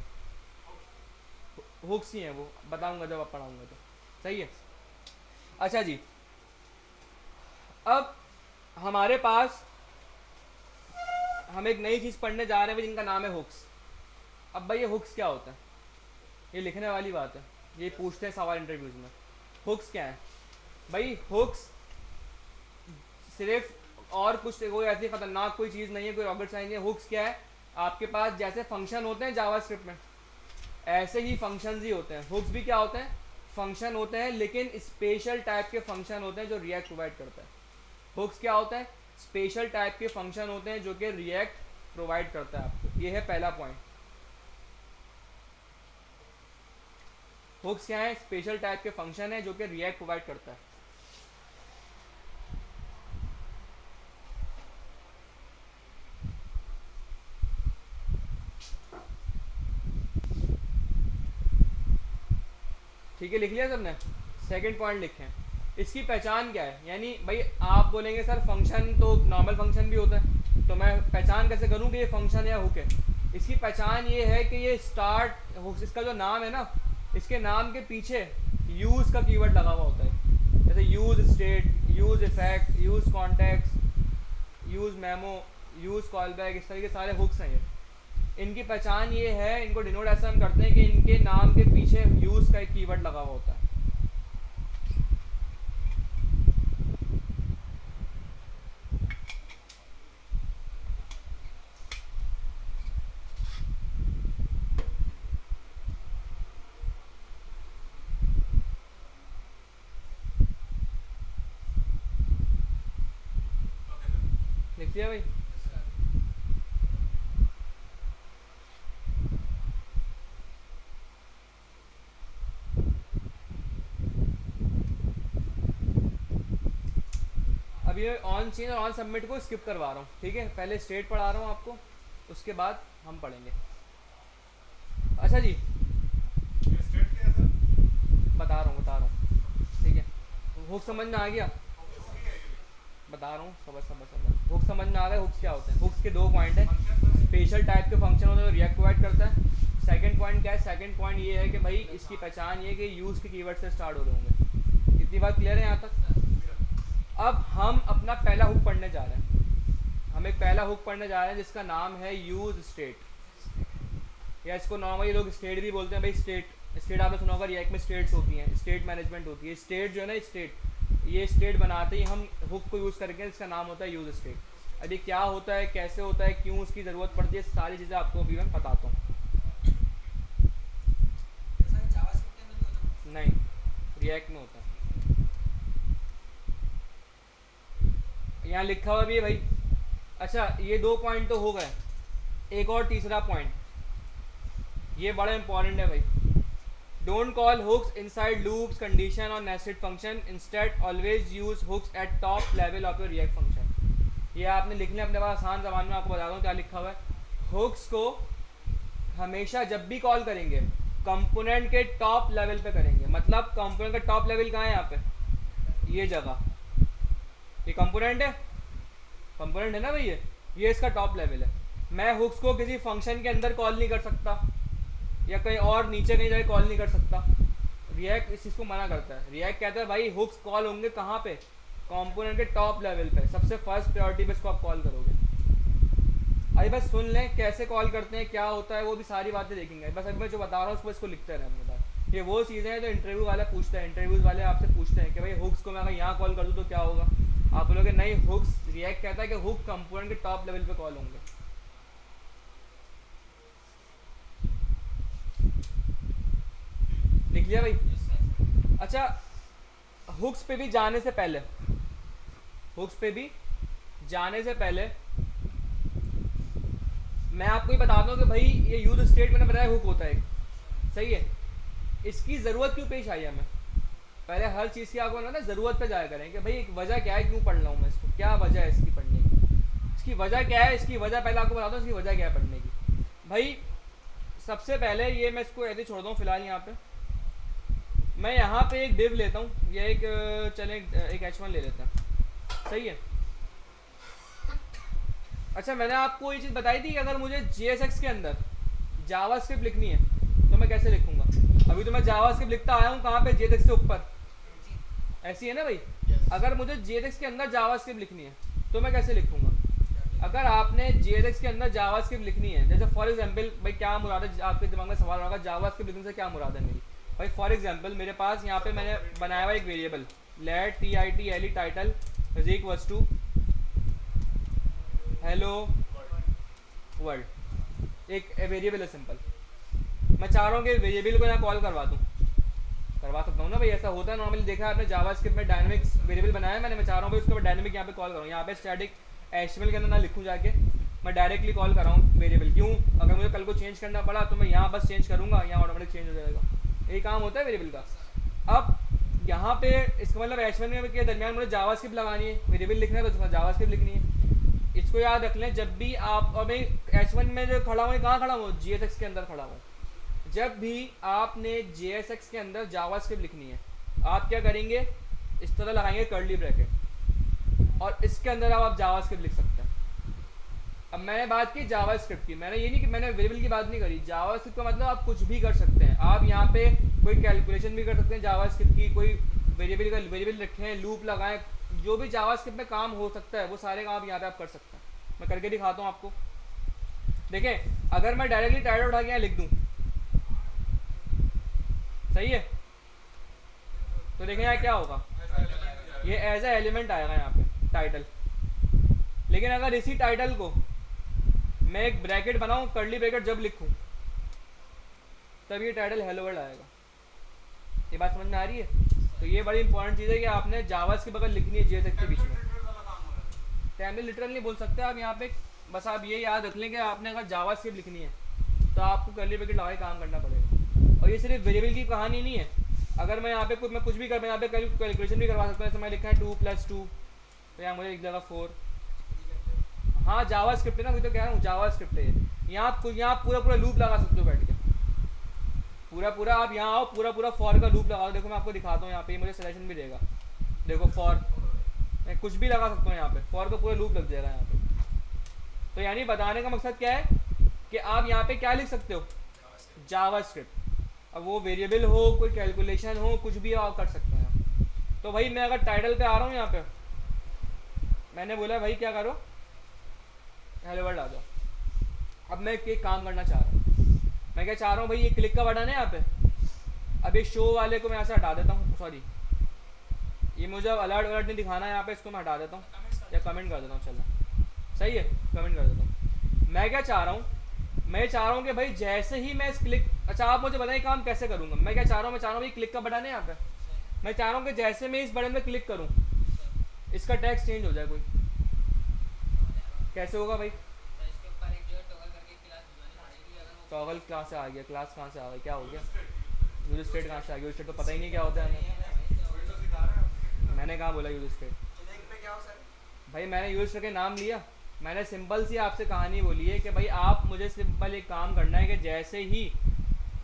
हुक्स ही हैं वो, बताऊंगा जब आप पढ़ाऊंगा तो, सही है। अच्छा जी, अब हमारे पास हम एक नई चीज़ पढ़ने जा रहे हैं जिनका नाम है हुक्स। अब भाई ये हुक्स क्या होता है, ये लिखने वाली बात है, ये पूछते हैं सवाल इंटरव्यूज में, हुक्स क्या है भाई। हुक्स सिर्फ और कुछ कोई ऐसी खतरनाक कोई चीज़ नहीं है, कोई रॉकेट साइंस नहीं है। हुक्स क्या है, आपके पास जैसे फंक्शन होते हैं जावास्क्रिप्ट में ऐसे ही फंक्शंस ही होते हैं। हुक्स भी क्या होते हैं, फंक्शन होते हैं, लेकिन स्पेशल टाइप के फंक्शन होते हैं जो रिएक्ट प्रोवाइड करता है। हुक्स क्या होता है, स्पेशल टाइप के फंक्शन होते हैं जो कि रिएक्ट प्रोवाइड करता है आपको। ये है पहला पॉइंट। हुक्स क्या है, स्पेशल टाइप के फंक्शन है जो कि रिएक्ट प्रोवाइड करता है। ठीक है, लिख लिया सबने? सेकंड पॉइंट लिखे हैं, इसकी पहचान क्या है। यानी भाई आप बोलेंगे सर फंक्शन तो नॉर्मल फंक्शन भी होता है, तो मैं पहचान कैसे करूँ कि ये फंक्शन या हुक है। इसकी पहचान ये है कि ये स्टार्ट हुक्स, इसका जो नाम है ना, इसके नाम के पीछे यूज़ का कीवर्ड लगा हुआ होता है, जैसे use state, use effect, use context, use memo, use callback, इस तरह के सारे हुक्स हैं ये। इनकी पहचान ये है, इनको डिनोट ऐसा हम करते हैं कि इनके नाम के पीछे यूज़ का एक कीवर्ड लगा हुआ होता है। लिख दिया भाई? अब ये ऑन चेंज और ऑन सबमिट को स्किप करवा रहा हूँ, ठीक है। पहले स्टेट पढ़ा रहा हूँ आपको, उसके बाद हम पढ़ेंगे। अच्छा जी, ये स्टेट क्या है सर? बता रहा हूँ, ठीक है। हुक समझ में आ गया? बता रहा हूँ, सबर। हुक समझ में आ रहा है? हुक्स क्या होते हैं? हुक्स के दो पॉइंट हैं, स्पेशल टाइप के फंक्शन होते हैं जो रिएक्ट प्रोवाइड करता है। सेकंड पॉइंट क्या है? सेकंड पॉइंट ये है कि भाई इसकी पहचान ये है कि यूज़ के कीवर्ड से स्टार्ट हो रहे होंगे। इतनी बात क्लियर है यहाँ तक? अब हम अपना पहला हुक पढ़ने जा रहे हैं। हम एक पहला हुक पढ़ने जा रहे हैं जिसका नाम है यूज स्टेट, या इसको नॉर्मली लोग स्टेट भी बोलते हैं। भाई स्टेट आपने सुना होगा, रिएक्ट में स्टेट्स होती हैं, स्टेट मैनेजमेंट होती है। स्टेट जो है ना, ये स्टेट बनाते ही हम हुक को यूज़ करके, इसका नाम होता है यूज स्टेट। अब ये क्या होता है, कैसे होता है, क्यों उसकी ज़रूरत पड़ती है, सारी चीज़ें आपको अभी मैं बताता हूँ। नहीं, रिएक्ट में होता है। यहाँ लिखा हुआ भी है भाई। अच्छा, ये दो पॉइंट तो हो गए, एक और तीसरा पॉइंट, ये बड़ा इंपॉर्टेंट है भाई। Don't call hooks inside loops, condition और nested function, instead always use hooks at top level of your React function. ये आपने लिख लिया अपने पास आसान ज़बान में, आपको बता दूँ क्या लिखा हुआ है। हुक्स को हमेशा जब भी कॉल करेंगे कंपोनेंट के टॉप लेवल पे करेंगे। मतलब कंपोनेंट का टॉप लेवल कहाँ है? यहाँ पे ये जगह, ये कंपोनेंट है, कंपोनेंट है ना भाई, ये इसका टॉप लेवल है। मैं हुक्स को किसी फंक्शन के अंदर कॉल नहीं कर सकता, या कहीं और नीचे कहीं जाके कॉल नहीं कर सकता। रिएक्ट इस चीज़ को मना करता है। रिएक्ट कहता है भाई हुक्स कॉल होंगे कहाँ पे? कंपोनेंट के टॉप लेवल पे सबसे फर्स्ट प्रायोरिटी पे इसको आप कॉल करोगे। अभी बस सुन लें कैसे कॉल करते हैं, क्या होता है, वो भी सारी बातें देखेंगे। बस अभी मैं जो बता रहा हूँ उसको इसको लिखते रहें अपने पास। ये वो चीज़ें हैं जो इंटरव्यू वाले पूछते हैं, इंटरव्यूज वाले आपसे पूछते हैं कि भाई हुक्स को मैं अगर यहाँ कॉल कर दूँ तो क्या होगा। आप बोलोगे नहीं, हुक्स रिएक्ट कहता है कि हुक कंपोनेंट के टॉप लेवल पे कॉल होंगे। लिख लिया भाई? अच्छा, हुक्स पे भी जाने से पहले, हुक्स पे भी जाने से पहले मैं आपको ये बता दूं कि भाई ये यूज स्टेट मैंने बताया हुक होता है, सही है। इसकी ज़रूरत क्यों पेश आई हमें? पहले हर चीज़ की आपको ना ज़रूरत पे जाया करें कि भाई एक वजह क्या है, क्यों पढ़ रहा हूँ मैं इसको, क्या वजह है इसकी पढ़ने की, इसकी वजह क्या है, इसकी वजह पहले आपको बता दूँ इसकी वजह क्या है पढ़ने की। भाई सबसे पहले ये मैं इसको ऐसे छोड़ दूँ फिलहाल। यहाँ पे मैं यहाँ पे एक डिव लेता हूँ, ये एक चले एक H1 ले लेते हैं, सही है। अच्छा, मैंने आपको ये चीज़ बताई थी कि अगर मुझे JSX के अंदर जावास्क्रिप्ट लिखनी है तो मैं कैसे लिखूंगा। अभी तो मैं जावास्क्रिप्ट लिखता आया हूँ कहाँ पे, JSX से ऊपर, ऐसी है ना भाई। अगर मुझे JSX के अंदर जावास्क्रिप्ट लिखनी है तो मैं कैसे लिखूंगा। अगर आपने JSX के अंदर जावास्क्रिप्ट लिखनी है, जैसे फॉर एग्जांपल भाई क्या मुराद है, आपके दिमाग में सवाल होगा जावास्क्रिप्ट लिखने से क्या मुराद है मेरी। भाई फॉर एग्जांपल मेरे पास यहाँ पे मैंने बनाया हुआ एक variable let TITLE title is equals to hello world, एक वेरिएबल है सिंपल। मैं चाह रहा हूँ कि वेरिएबल को यहाँ कॉल करवा दूँ, करवा सकता हूँ ना भाई, ऐसा होता है नॉर्मली। देखा है आपने जावास्क्रिप्ट में डायनामिक वेरिएबल बनाया है मैंने, मैं चाह रहा हूँ भाई उसको मैं डायनामिक यहाँ पे कॉल करूँ, यहाँ पे स्टैटिक HTML के अंदर ना लिखूँ जाके, मैं डायरेक्टली कॉल कर रहा हूँ वेरिएबल। क्यों? अगर मुझे कल को चेंज करना पड़ा तो मैं यहाँ बस चेंज करूँगा, यहाँ ऑटोमेटिक चेंज हो जाएगा। यही काम होता है वेरिएबल का। अब यहाँ पे इसका मतलब H1 के दरमियान मुझे जावास्क्रिप्ट लगानी है, वेरिएबल लिखना है तो जावास्क्रिप्ट लिखनी है। इसको याद रख लें, जब भी आप, और मैं H1 में जो खड़ा हूँ कहाँ खड़ा हूँ, JSX के अंदर खड़ा हूँ। जब भी आपने JSX के अंदर जावास्क्रिप्ट लिखनी है आप क्या करेंगे, इस तरह लगाएंगे कर्ली ब्रैकेट, और इसके अंदर आप जावास्क्रिप्ट लिख सकते हैं। अब मैंने बात की जावास्क्रिप्ट की, मैंने ये नहीं कि मैंने वेरिएबल की बात नहीं करी। जावास्क्रिप्ट का मतलब आप कुछ भी कर सकते हैं, आप यहाँ पे कोई कैलकुलेशन भी कर सकते हैं जावास्क्रिप्ट की, कोई वेरिएबल रखें, लूप लगाएं, जो भी जावास्क्रिप्ट में काम हो सकता है वो सारे काम यहाँ पे आप कर सकते हैं। मैं करके दिखाता हूँ आपको। देखें, अगर मैं डायरेक्टली टाइटल उठा के यहाँ लिख दूँ, सही है, तो देखें यहाँ क्या होगा, ये एज ए एलिमेंट आएगा यहाँ पे टाइटल। लेकिन अगर इसी टाइटल को मैं एक ब्रैकेट बनाऊँ, कर्ली ब्रैकेट जब लिखूँ तब ये टाइटल हेलो वर्ल्ड आएगा। ये बात समझ में आ रही है? तो ये बड़ी इंपॉर्टेंट चीज़ है कि आपने जावास की बगल लिखनी है JSX के बीच में। टेम्पलेट लिटरल नहीं बोल सकते आप यहाँ पे, बस आप ये याद रख लें कि आपने अगर जावास्क्रिप्ट लिखनी है तो आपको कर्ली ब्रैकेट लगा के काम करना पड़ेगा। और ये सिर्फ वेरिएबल की कहानी नहीं है, अगर मैं यहाँ पे मैं कुछ भी कर, मैं यहाँ पे कैलकुलेशन भी करवा सकता हूँ। जैसे मैं लिखा है 2 + 2 तो यहाँ मुझे लिख देगा 4। हाँ जावास्क्रिप्ट है ना, मैं तो कह रहा हूँ जावास्क्रिप्ट है। यहाँ पूरा लूप लगा सकते हो बैठ के, पूरा आप यहाँ आओ, पूरा फॉर का लूप लगाओ। देखो मैं आपको दिखाता हूँ, यहाँ पे मुझे सिलेक्शन भी देगा, देखो फॉर, मैं कुछ भी लगा सकता हूँ यहाँ पे, फॉर का पूरा लूप लग जाएगा यहाँ पे। तो यानी बताने का मकसद क्या है कि आप यहाँ पे क्या लिख सकते हो, जावास्क्रिप्ट। अब वो वेरिएबल हो, कोई कैलकुलेशन हो, कुछ भी आप कर सकते हैं यहाँ। तो भाई मैं अगर टाइटल पे आ रहा हूँ, यहाँ पे मैंने बोला भाई क्या करो, हेलो वर्ल्ड आ जाओ। अब मैं एक काम करना चाह रहा हूँ, मैं क्या चाह रहा हूँ भाई, ये क्लिक का बटन है यहाँ पे, अब ये शो वाले को मैं यहाँ से हटा देता हूँ, सॉरी ये मुझे अलर्ट नहीं दिखाना है यहाँ पे, इसको मैं हटा देता हूँ या कमेंट कर देता हूँ, चलो सही है, कमेंट कर देता हूँ। मैं क्या चाह रहा हूँ, मैं चाह रहा हूँ कि भाई जैसे ही मैं इस क्लिक, अच्छा आप मुझे बताइए काम कैसे करूँगा। मैं क्या चाह रहा हूँ, मैं चाह रहा हूँ भाई क्लिक का बटन है यहाँ पे, मैं चाह रहा हूँ कि जैसे मैं इस बटन पे क्लिक करूँ इसका टेक्स्ट चेंज हो जाए। कोई कैसे होगा भाई, टॉगल क्लास से आ गया, क्लास कहाँ से आ गया, क्या हो गया, यूज स्टेट कहाँ से आ गया, यूज स्टेट तो पता ही नहीं क्या होता है हमें। मैंने कहाँ बोला यूज स्टेट, भाई मैंने यूज स्टेट के नाम लिया, मैंने सिंपल सी आपसे कहानी बोली है कि भाई आप मुझे सिंपल एक काम करना है कि जैसे ही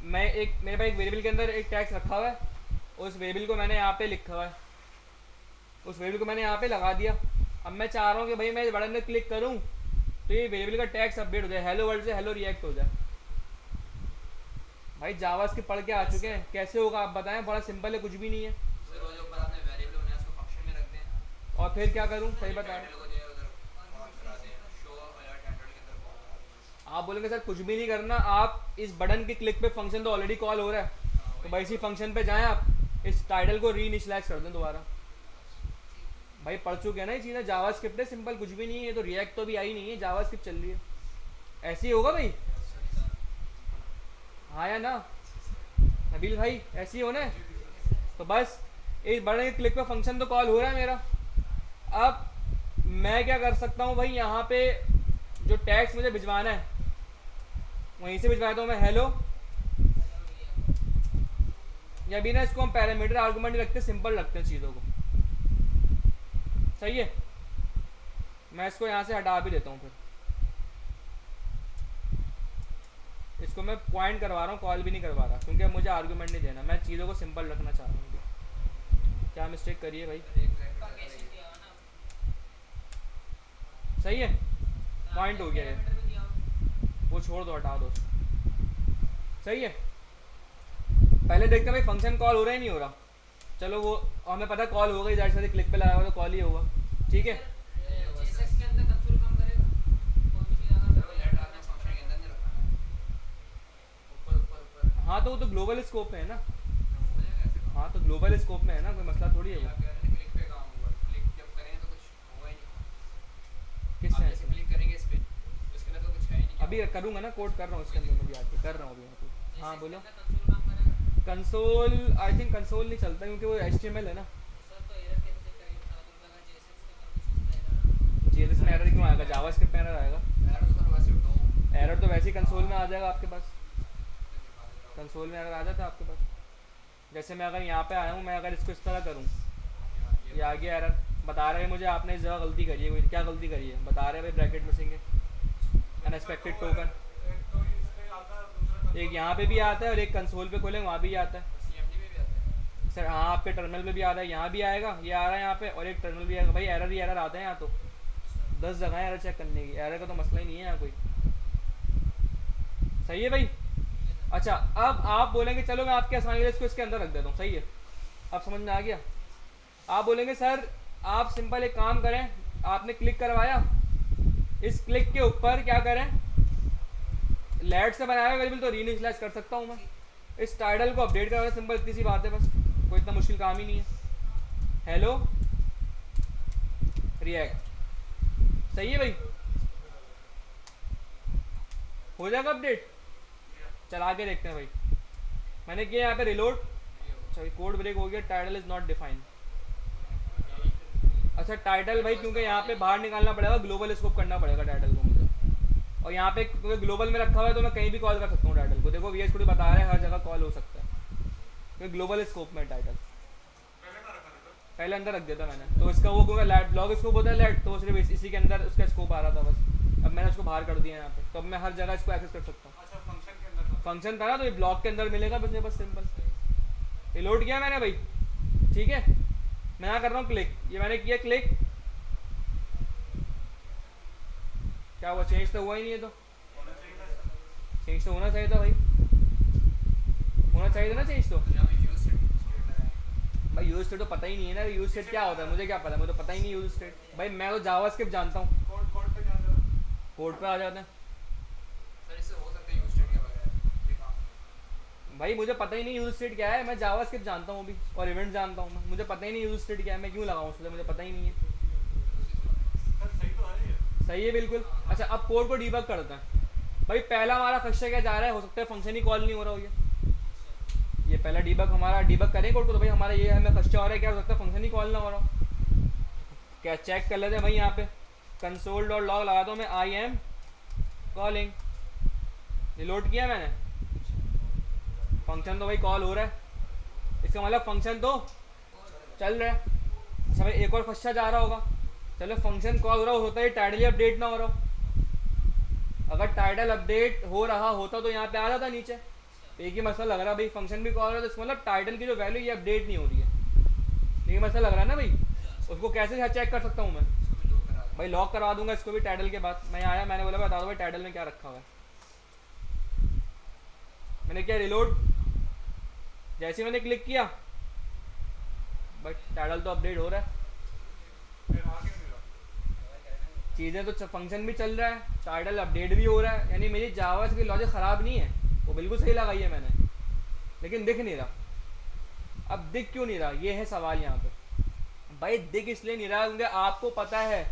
मैं मेरे पास एक वेरिएबल के अंदर एक टैक्स रखा हुआ है, उस वेरिएबल को मैंने यहाँ पे लिखा हुआ है, उस वेरिएबल को मैंने यहाँ पे लगा दिया। अब मैं चाह रहा हूँ कि भाई मैं बटन में क्लिक करूँ तो ये वेरिएबल का टैक्स अपडेट हो जाए, हेलो वर्ल्ड से हेलो रिएक्ट हो जाए। भाई जावास के पढ़ के आ चुके हैं, कैसे होगा आप बताएं, बड़ा सिंपल है, कुछ भी नहीं है। सर वो जो ऊपर आपने वेरिएबल बनाया उसको फंक्शन में रख दें। फिर क्या करूँ, सही बताएं। टाइटल को जो है उधर ऑन करा दें, शो अलर्ट हैंडल के अंदर कॉल करा दें। आप बोलेंगे सर कुछ भी नहीं करना, आप इस बटन के क्लिक पे फंक्शन तो ऑलरेडी कॉल हो रहा है, तो भाई इसी फंक्शन पे जाएं आप, इस टाइटल को रीइनिशियलाइज कर दें दोबारा। भाई पढ़ चुके हैं ना ये चीज़ें, जावास्क्रिप्ट है सिंपल, कुछ भी नहीं है, ये तो रिएक्ट तो भी आई नहीं है, जावास्क्रिप्ट चल रही है। ऐसे ही होगा भाई, हाँ या ना नबील भाई, ऐसे ही होना है। तो बस इस बटन के क्लिक पे फंक्शन तो कॉल हो रहा है मेरा। अब मैं क्या कर सकता हूँ भाई, यहाँ पे जो टैक्स मुझे भिजवाना है वहीं से भिजवाता हूँ मैं, हेलो, या भी ना इसको हम पैरामीटर आर्गुमेंट रखते, सिंपल रखते हैं चीज़ों को, सही है। मैं इसको यहाँ से हटा भी देता हूँ, फिर इसको मैं पॉइंट करवा रहा हूँ, कॉल भी नहीं करवा रहा, क्योंकि मुझे आर्गुमेंट नहीं देना, मैं चीज़ों को सिंपल रखना चाह रहा हूँ। क्या मिस्टेक करिए भाई, कैसे दिया हो ना, सही है, पॉइंट हो गया ये, पैरामीटर भी दिया हो। वो छोड़ दो, हटा दो, सही है। पहले देखते हैं भाई फंक्शन कॉल हो रहा है नहीं हो रहा, चलो वो हमें पता कॉल होगा ही, जाहिर सी क्लिक पे लगाया हुआ तो कॉल ही होगा, ठीक है। JSX के अंदर कंसोल काम करेगा, कोई भी चीज़ अगर सर वो लेट आपने फंक्शन के अंदर नहीं रखा है, ऊपर ऊपर ऊपर हाँ तो वो तो ग्लोबल स्कोप में है ना, हो जाएगा ऐसे काम। हाँ तो ग्लोबल स्कोप में है ना, कोई मसला थोड़ी है ये वो। आप कह रहे थे क्लिक पे काम होगा, क्लिक जब करें तो कुछ होगा ही नहीं। किस आप सेंस जैसे में? क्लिक करेंगे इस पे, तो इसके अंदर तो कुछ है ही नहीं। अभी करूँगा ना, कोड कर रहा हूँ इसके अंदर, मुझे आके कर रहा हूँ अभी यहाँ पे। हाँ बोलो। कंसोल काम करेगा। कंसोल आई थिंक कंसोल नहीं चलता क्योंकि वो HTML है ना, सर तो एरर कैसे चेक करेंगे, पता चलता है JSX के अंदर कुछ उसका एरर JSX में एरर क्यों आएगा, जावास्क्रिप्ट में एरर आएगा। एरर तो सर वैसे दो एरर तो वैसे ही कंसोल में आ जाएगा आपके पास, दिखा देता हूँ। कंसोल में एरर आ जाता है आपके पास। जैसे मैं अगर यहाँ पे आया हूँ, मैं अगर इसको इस तरह करूँ, ये आ गया एरर, बता रहे हैं मुझे आपने इस जगह गलती करी है, कोई क्या गलती करी है बता रहे हैं भाई, ब्रैकेट मिसिंग है, अनएक्सपेक्टेड टोकन। एक तो इस पे आता है, दूसरा एक यहाँ पे भी आता है और एक कंसोल पे खोलें वहाँ भी आता है। CMD में भी आता है। सर हाँ आपके टर्मिनल पे भी आ रहा है, यहाँ भी आएगा, ये आ रहा है यहाँ पे, और एक टर्मिनल भी आएगा। भाई एरर ही एरर आते हैं यहाँ तो, 10 जगह है एरर चेक करने की, एरर का तो मसला ही नहीं है यहाँ कोई, सही है भाई। अच्छा अब आप बोलेंगे चलो मैं आपके आसानी के लिए इसको इसके अंदर रख देता हूँ, सही है, अब समझ में आ गया। आप बोलेंगे सर आप सिंपल एक काम करें, आपने क्लिक करवाया, इस क्लिक के ऊपर क्या करें, लेट से बनाया वेरिएबल तो रीइनिशियलाइज कर सकता हूँ मैं, इस टाइटल को अपडेट करवाना, सिंपल इतनी सी बात है बस, कोई इतना मुश्किल काम ही नहीं है। हेलो रिएक्ट, सही है भाई, हो जाएगा अपडेट। चला के देखते हैं भाई, मैंने किया यहाँ पे रिलोड, अच्छा कोड ब्रेक हो गया, टाइटल इज नॉट डिफाइंड। अच्छा टाइटल भाई क्योंकि यहाँ पे बाहर निकालना पड़ेगा, ग्लोबल स्कोप करना पड़ेगा टाइटल को मुझे, और यहाँ पे क्योंकि ग्लोबल में रखा हुआ है तो मैं कहीं भी कॉल कर सकता हूँ टाइटल को। देखो VS Code बता रहा है हर जगह कॉल हो सकता है, क्योंकि ग्लोबल स्कोप में टाइटल पहले ना रखा था। पहले अंदर रख देता मैंने, तो इसका वो क्योंकि लॉग स्कोप होता है लेट, तो सिर्फ इसी के अंदर उसका स्कोप आ रहा था बस, अब मैंने उसको बाहर कर दिया यहाँ पे, तो अब मैं हर जगह इसको एक्सेस कर सकता हूँ। अच्छा फंक्शन के अंदर था। फंक्शन था ना तो ये ब्लॉक के अंदर मिलेगा बस सिंपल, ये लोड किया मैंने भाई, ठीक है। मैं यहाँ कर रहा हूँ क्लिक, ये मैंने किया क्लिक, क्या हुआ, चेंज तो हुआ ही नहीं है, तो होना चाहिए था। चेंज तो होना चाहिए था भाई, होना चाहिए था ना चेंज तो। यहाँ पे यूज स्टेट लगाएंगे। भाई यूज स्टेट तो पता ही नहीं है ना, यूज स्टेट क्या होता है मुझे क्या पता, मुझे तो पता ही नहीं यूज स्टेट। भाई मैं तो जावास्क्रिप्ट जानता हूँ, कोड पे जाना जरा। कोड पे आ जाते हैं। सर इससे हो सकता है यूज स्टेट के बगैर ये काम। भाई मुझे पता ही नहीं यूज स्टेट क्या है, मैं जावास्क्रिप्ट जानता हूँ अभी, और इवेंट जानता हूँ मैं, मुझे पता ही नहीं यूज स्टेट क्या है, मैं क्यों लगाऊँ उसमें, मुझे पता ही नहीं है। सर सही तो है ये। सही है बिल्कुल। अच्छा अब कोड को डीबग करते हैं। भाई पहला हमारा खर्चा क्या जा रहा है, हो सकता है फंक्शन ही कॉल नहीं हो रहा हो, ये पहला डीबग हमारा, डीबग करें कोड को, तो भाई हमारा ये हमें खर्चा हो रहा है, क्या हो सकता है फंक्शन ही कॉल ना हो रहा हो। क्या चेक कर लेते हैं भाई, यहाँ पे कंसोल डॉट लॉग लगाता हूँ मैं, आई एम कॉलिंग, ये लोड किया मैंने, फंक्शन तो भाई कॉल हो रहा है, इसका मतलब फंक्शन तो चल रहा है। अच्छा भाई एक और खर्चा जा रहा होगा, चलो फंक्शन कॉल हो रहा होता है, टाइटल ही अपडेट ना हो रहा हो, अगर टाइटल अपडेट हो रहा होता तो यहाँ पे आ जाता नीचे, एक ही मसला लग रहा है भाई, फंक्शन भी कॉल हो रहा है तो इसका मतलब टाइटल की जो वैल्यू ये अपडेट नहीं हो रही है, ये मसला लग रहा है ना भाई। उसको कैसे चेक कर सकता हूँ मैं, इसको भी लोड करा दें। भाई लॉक करवा दूंगा इसको भी टाइटल के बाद। मैं आया, मैंने बोला बता दो भाई टाइटल में क्या रखा हुआ है, मैंने किया रिलोड, जैसे ही मैंने क्लिक किया बट टाइटल तो अपडेट हो रहा है, फिर चीज़ें तो फंक्शन भी चल रहा है, टाइटल अपडेट भी हो रहा है, यानी मेरी जावा की लॉजिक ख़राब नहीं है, वो बिल्कुल सही लगाई है मैंने, लेकिन दिख नहीं रहा। अब दिख क्यों नहीं रहा, ये है सवाल यहाँ पे। भाई दिख इसलिए नहीं रहा क्योंकि आपको पता है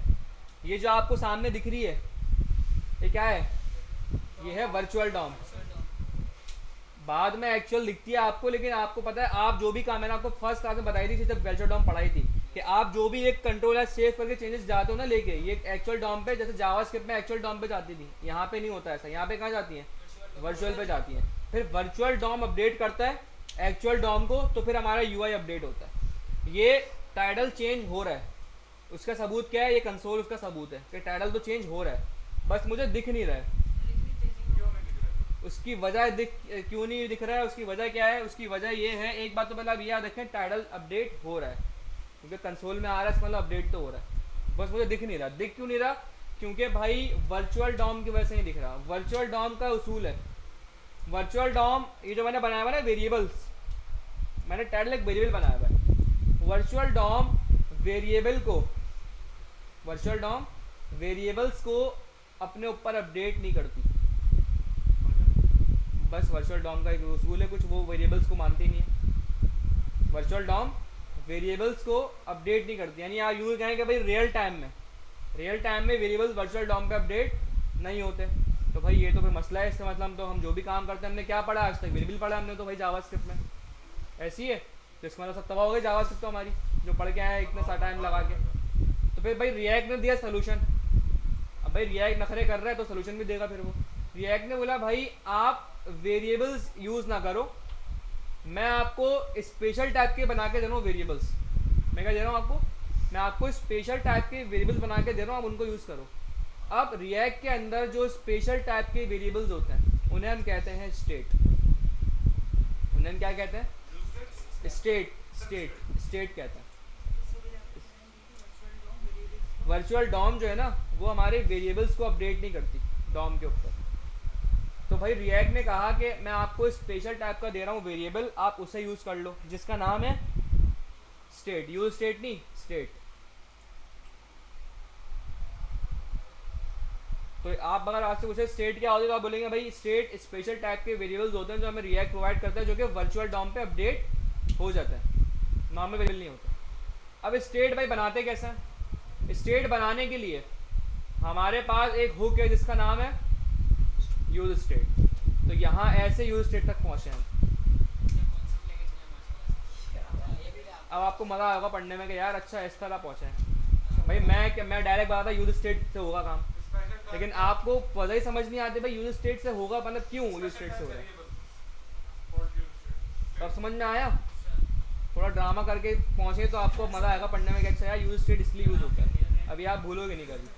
ये जो आपको सामने दिख रही है ये क्या है, ये है वर्चुअल डॉम। बाद में एक्चुअल दिखती है आपको, लेकिन आपको पता है आप जो भी काम, मैंने आपको फर्स्ट क्लास में बताई थी जब वर्चुअल डॉम पढ़ाई थी, कि आप जो भी एक कंट्रोल है सेव करके चेंजेस जाते हो ना लेके, ये एक्चुअल डॉम पे, जैसे जावास्क्रिप्ट में एक्चुअल डॉम पे जाती थी, यहाँ पे नहीं होता ऐसा। यहाँ पे कहाँ जाती है, वर्चुअल पे जाती है। फिर वर्चुअल डॉम अपडेट करता है एक्चुअल डॉम को, तो फिर हमारा यूआई अपडेट होता है। ये टाइटल चेंज हो रहा है, उसका सबूत क्या है, ये कंसोल उसका सबूत है कि टाइटल तो चेंज हो रहा है, बस मुझे दिख नहीं रहा है। उसकी वजह क्यों नहीं दिख रहा है, उसकी वजह क्या है, उसकी वजह ये है, एक बात तो पहले आप ये याद रखें, टाइटल अपडेट हो रहा है क्योंकि कंसोल में आ रहा है, इसका मतलब अपडेट तो हो रहा है, बस मुझे दिख नहीं रहा। दिख क्यों नहीं रहा, क्योंकि भाई वर्चुअल डॉम की वजह से नहीं दिख रहा। वर्चुअल डॉम का उसूल है, वर्चुअल डॉम ये जो मैंने बनाया हुआ है ना वेरिएबल्स, मैंने टाइटल एक वेरिएबल बनाया हुआ है। वर्चुअल डॉम वेरिएबल को, वर्चुअल डॉम वेरिएबल्स को अपने ऊपर अपडेट नहीं करती, बस वर्चुअल डॉम का एक उसूल है कुछ, वो वेरिएबल्स को मानती नहीं है। वर्चुअल डॉम वेरिएबल्स को अपडेट नहीं करती, यानी आप यूँ कहें कि भाई रियल टाइम में वेरिएबल्स वर्चुअल डॉम पे अपडेट नहीं होते। तो भाई ये तो फिर मसला है, इसका मतलब तो हम जो भी काम करते हैं, हमने क्या पढ़ा आज तक, वेरिएबल पढ़ा हमने तो भाई जावास्क्रिप्ट में, ऐसी है। तो इसका मतलब सब तबाह हो गई जावास्क्रिप्ट तो हमारी, जो पढ़ के आए इतना सा टाइम लगा के। तो फिर भाई रिएक्ट ने दिया सोल्यूशन, अब भाई रिएक्ट नखरे कर रहा है तो सोल्यूशन भी देगा। फिर वो रिएक्ट ने बोला भाई आप वेरिएबल्स यूज़ ना करो, मैं आपको स्पेशल टाइप के बना के दे रहा हूँ वेरिएबल्स। मैं क्या दे रहा हूँ आपको, मैं आपको स्पेशल टाइप के वेरिएबल्स बना के दे रहा हूँ, आप उनको यूज़ करो। अब रिएक्ट के अंदर जो स्पेशल टाइप के वेरिएबल्स होते हैं उन्हें हम कहते हैं स्टेट। उन्हें हम क्या कहते हैं, स्टेट कहते हैं। वर्चुअल डॉम जो है ना वो हमारे वेरिएबल्स को अपडेट नहीं करती डॉम के ऊपर। तो भाई रिएक्ट ने कहा कि मैं आपको स्पेशल टाइप का दे रहा हूँ वेरिएबल, आप उसे यूज़ कर लो, जिसका नाम है स्टेट। यूज स्टेट नहीं, स्टेट। तो आप अगर आपसे पूछे स्टेट क्या होती है तो आप बोलेंगे भाई स्टेट स्पेशल टाइप के वेरिएबल्स होते हैं जो हमें रिएक्ट प्रोवाइड करता है, जो कि वर्चुअल डॉम पे अपडेट हो जाता है, नॉर्मल वेरिएबल नहीं होता। अब स्टेट भाई बनाते कैसे हैं, स्टेट बनाने के लिए हमारे पास एक हुक है जिसका नाम है यूज स्टेट। तो यहाँ ऐसे यूज स्टेट तक पहुँचे हैं। अब आपको मज़ा आएगा पढ़ने में कि यार अच्छा इस तरह पहुँचे हैं। भाई मैं डायरेक्ट बताता यूज स्टेट से होगा काम, लेकिन आपको वजह ही समझ नहीं आती भाई यूज स्टेट से होगा मतलब क्यों यूज स्टेट से हो रहा है। तब समझ में आया, थोड़ा ड्रामा करके पहुँचे तो आपको मज़ा आएगा पढ़ने में कि अच्छा यार यूज स्टेट इसलिए यूज़ होता है। अभी आप भूलोगे नहीं कभी।